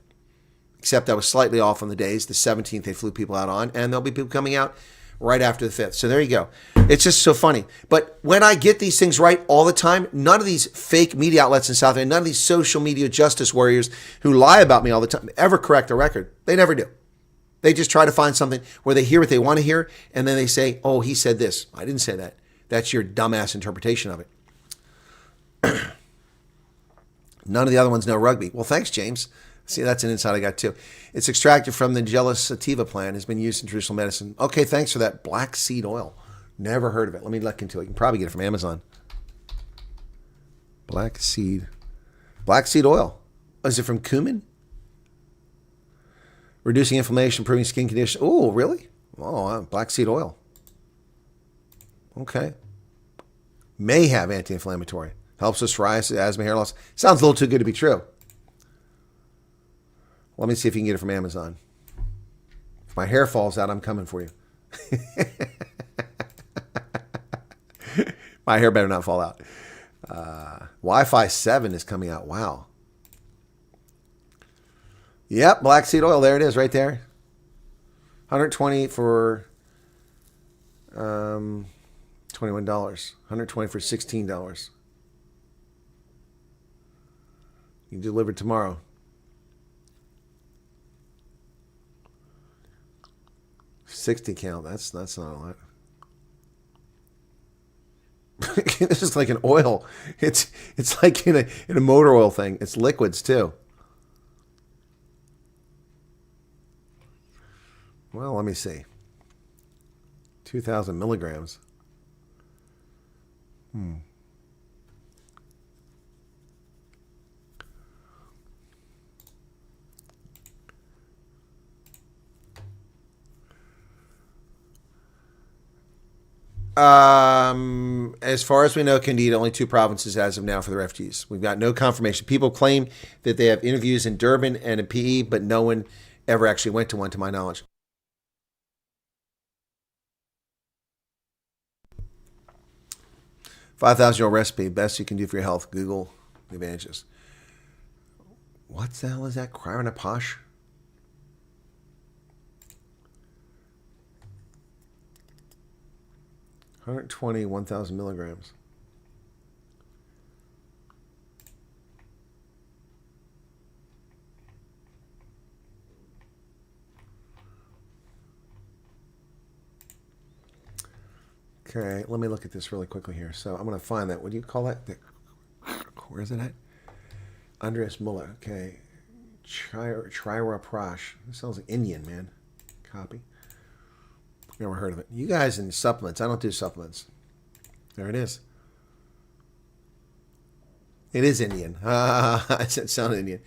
Except I was slightly off on the days. The 17th they flew people out on, and there'll be people coming out right after the 5th. So there you go. It's just so funny. But when I get these things right all the time, none of these fake media outlets in South Africa, none of these social media justice warriors who lie about me all the time ever correct the record. They never do. They just try to find something where they hear what they want to hear, and then they say, oh, he said this. I didn't say that. That's your dumbass interpretation of it. None of the other ones know rugby. Well, thanks, James. See, that's an insight I got too. It's extracted from the Gela sativa plant. Has been used in traditional medicine. Okay, thanks for that. Black seed oil. Never heard of it. Let me look into it. You can probably get it from Amazon. Black seed oil. Oh, is it from cumin? Reducing inflammation, improving skin condition. Oh, really? Oh, black seed oil. Okay. May have anti-inflammatory. Helps with psoriasis, asthma, hair loss. Sounds a little too good to be true. Let me see if you can get it from Amazon. If my hair falls out, I'm coming for you. My hair better not fall out. Wi-Fi 7 is coming out. Wow. Yep, black seed oil. There it is right there. 120 for $21. 120 for $16. You deliver tomorrow. $60 count. That's not a lot. This is like an oil. It's like in a motor oil thing. It's liquids too. Well, let me see. 2,000 milligrams. As far as we know, Candida, only 2 provinces as of now for the refugees. We've got no confirmation. People claim that they have interviews in Durban and in PE, but no one ever actually went to one, to my knowledge. $5,000 recipe, best you can do for your health. Google the advantages. What the hell is that? Cryonaposh? $120, 1,000 milligrams. Okay, let me look at this really quickly here. So I'm going to find that. What do you call that? Where is it at? Andreas Muller. Okay. Triraprash. This sounds like Indian, man. Copy. Never heard of it. You guys in supplements. I don't do supplements. There it is. It is Indian. It sounded Indian.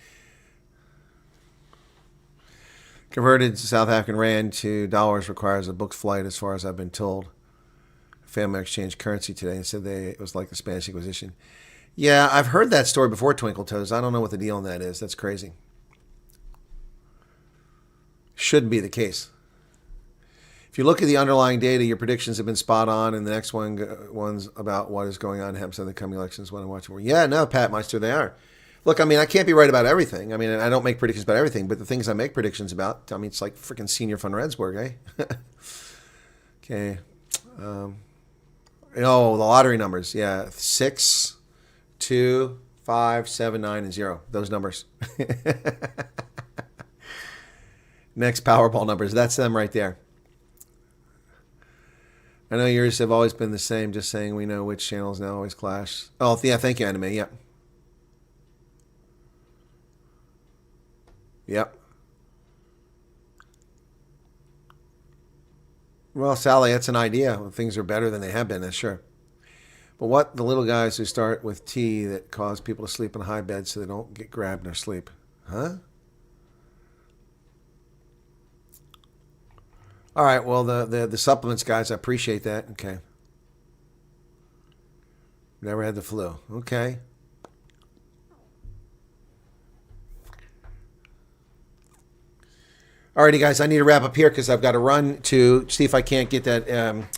Converted South African rand to dollars requires a booked flight, as far as I've been told. Family exchanged currency today and said it was like the Spanish Inquisition. Yeah, I've heard that story before, Twinkle Toes. I don't know what the deal on that is. That's crazy. Shouldn't be the case. If you look at the underlying data, your predictions have been spot on, and the next one's about what is going on in Hempstead in the coming elections. What I'm watching for. Yeah, no, Pat Meister, they are. Look, I mean, I can't be right about everything. I mean, I don't make predictions about everything, but the things I make predictions about, I mean, it's like freaking Senior von Redsburg, eh? Okay. The lottery numbers. Yeah, 6, 2, 5, 7, 9, and 0. Those numbers. Next Powerball numbers. That's them right there. I know yours have always been the same. Just saying, we know which channels now always clash. Oh, yeah. Thank you, Anime. Yep. Yep. Well, Sally, that's an idea. Things are better than they have been, that's sure. But what the little guys who start with tea that cause people to sleep in high beds so they don't get grabbed in their sleep? Huh? All right, well, the supplements guys, I appreciate that. Okay. Never had the flu. Okay. Alrighty, guys, I need to wrap up here because I've got to run to see if I can't get that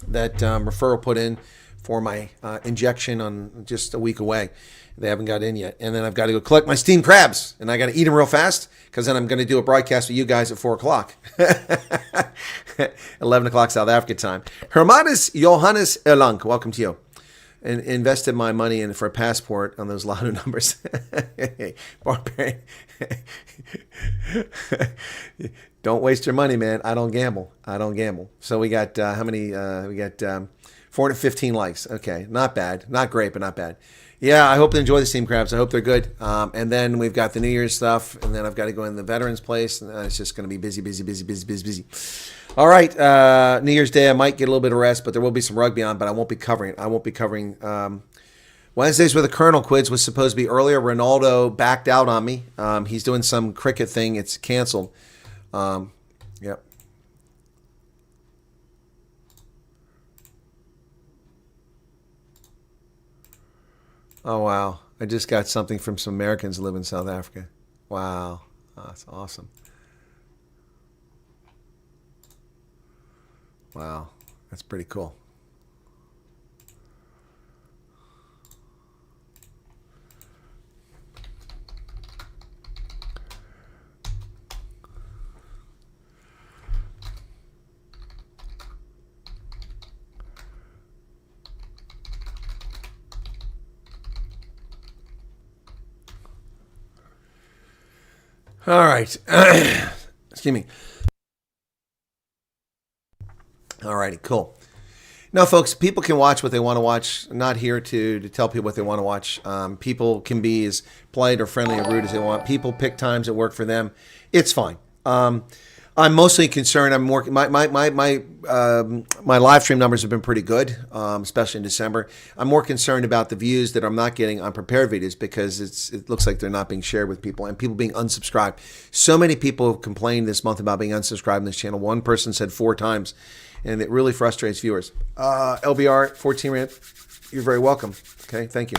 referral put in for my injection on just a week away. They haven't got in yet. And then I've got to go collect my steamed crabs, and I got to eat them real fast because then I'm going to do a broadcast with you guys at 4 o'clock. 11 o'clock South Africa time. Hermanus Johannes Erlang, welcome to you. And invested my money in for a passport on those lotto numbers. Barbarian. Don't waste your money, man. I don't gamble. So we got how many? We got 415 likes. Okay, not bad. Not great, but not bad. Yeah, I hope they enjoy the steamed crabs. I hope they're good. And then we've got the New Year's stuff, and then I've got to go in the Veterans Place, and it's just going to be busy, busy, busy, busy, busy, busy. All right, New Year's Day, I might get a little bit of rest, but there will be some rugby on, but I won't be covering it. I won't be covering Wednesdays with the Colonel. Quiz was supposed to be earlier. Ronaldo backed out on me. He's doing some cricket thing. It's canceled. Yep. Oh, wow. I just got something from some Americans who live in South Africa. Wow. Oh, that's awesome. Wow. That's pretty cool. All right. Excuse me. All righty, cool. Now, folks, people can watch what they want to watch. I'm not here to tell people what they want to watch. People can be as polite or friendly or rude as they want. People pick times that work for them. It's fine. I'm mostly concerned. I'm working. My live stream numbers have been pretty good, especially in December. I'm more concerned about the views that I'm not getting on prepared videos because it looks like they're not being shared with people and people being unsubscribed. So many people have complained this month about being unsubscribed on this channel. One person said 4 times, and it really frustrates viewers. LBR 14 Rand, you're very welcome. Okay, thank you.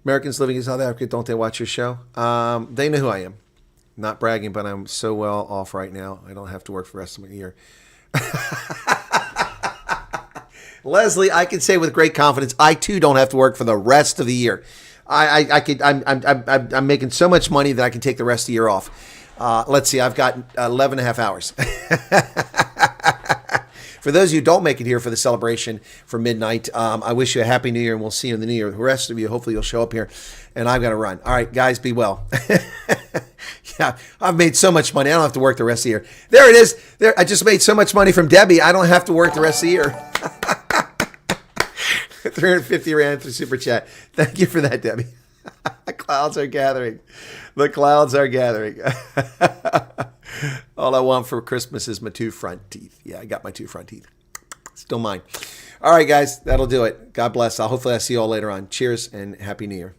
Americans living in South Africa, don't they watch your show? They know who I am. Not bragging, but I'm so well off right now. I don't have to work for the rest of the year. Leslie, I can say with great confidence, I too don't have to work for the rest of the year. I'm making so much money that I can take the rest of the year off. Let's see, I've got 11 and a half hours. For those of you who don't make it here for the celebration for midnight, I wish you a happy New Year, and we'll see you in the New Year. The rest of you, hopefully you'll show up here, and I've got to run. All right, guys, be well. Yeah, I've made so much money. I don't have to work the rest of the year. There it is. There, I just made so much money from Debbie. I don't have to work the rest of the year. 350 Rand for Super Chat. Thank you for that, Debbie. The clouds are gathering. The clouds are gathering. All I want for Christmas is my 2 front teeth. Yeah, I got my 2 front teeth. Still mine. All right, guys, that'll do it. God bless. Hopefully I'll see you all later on. Cheers and Happy New Year.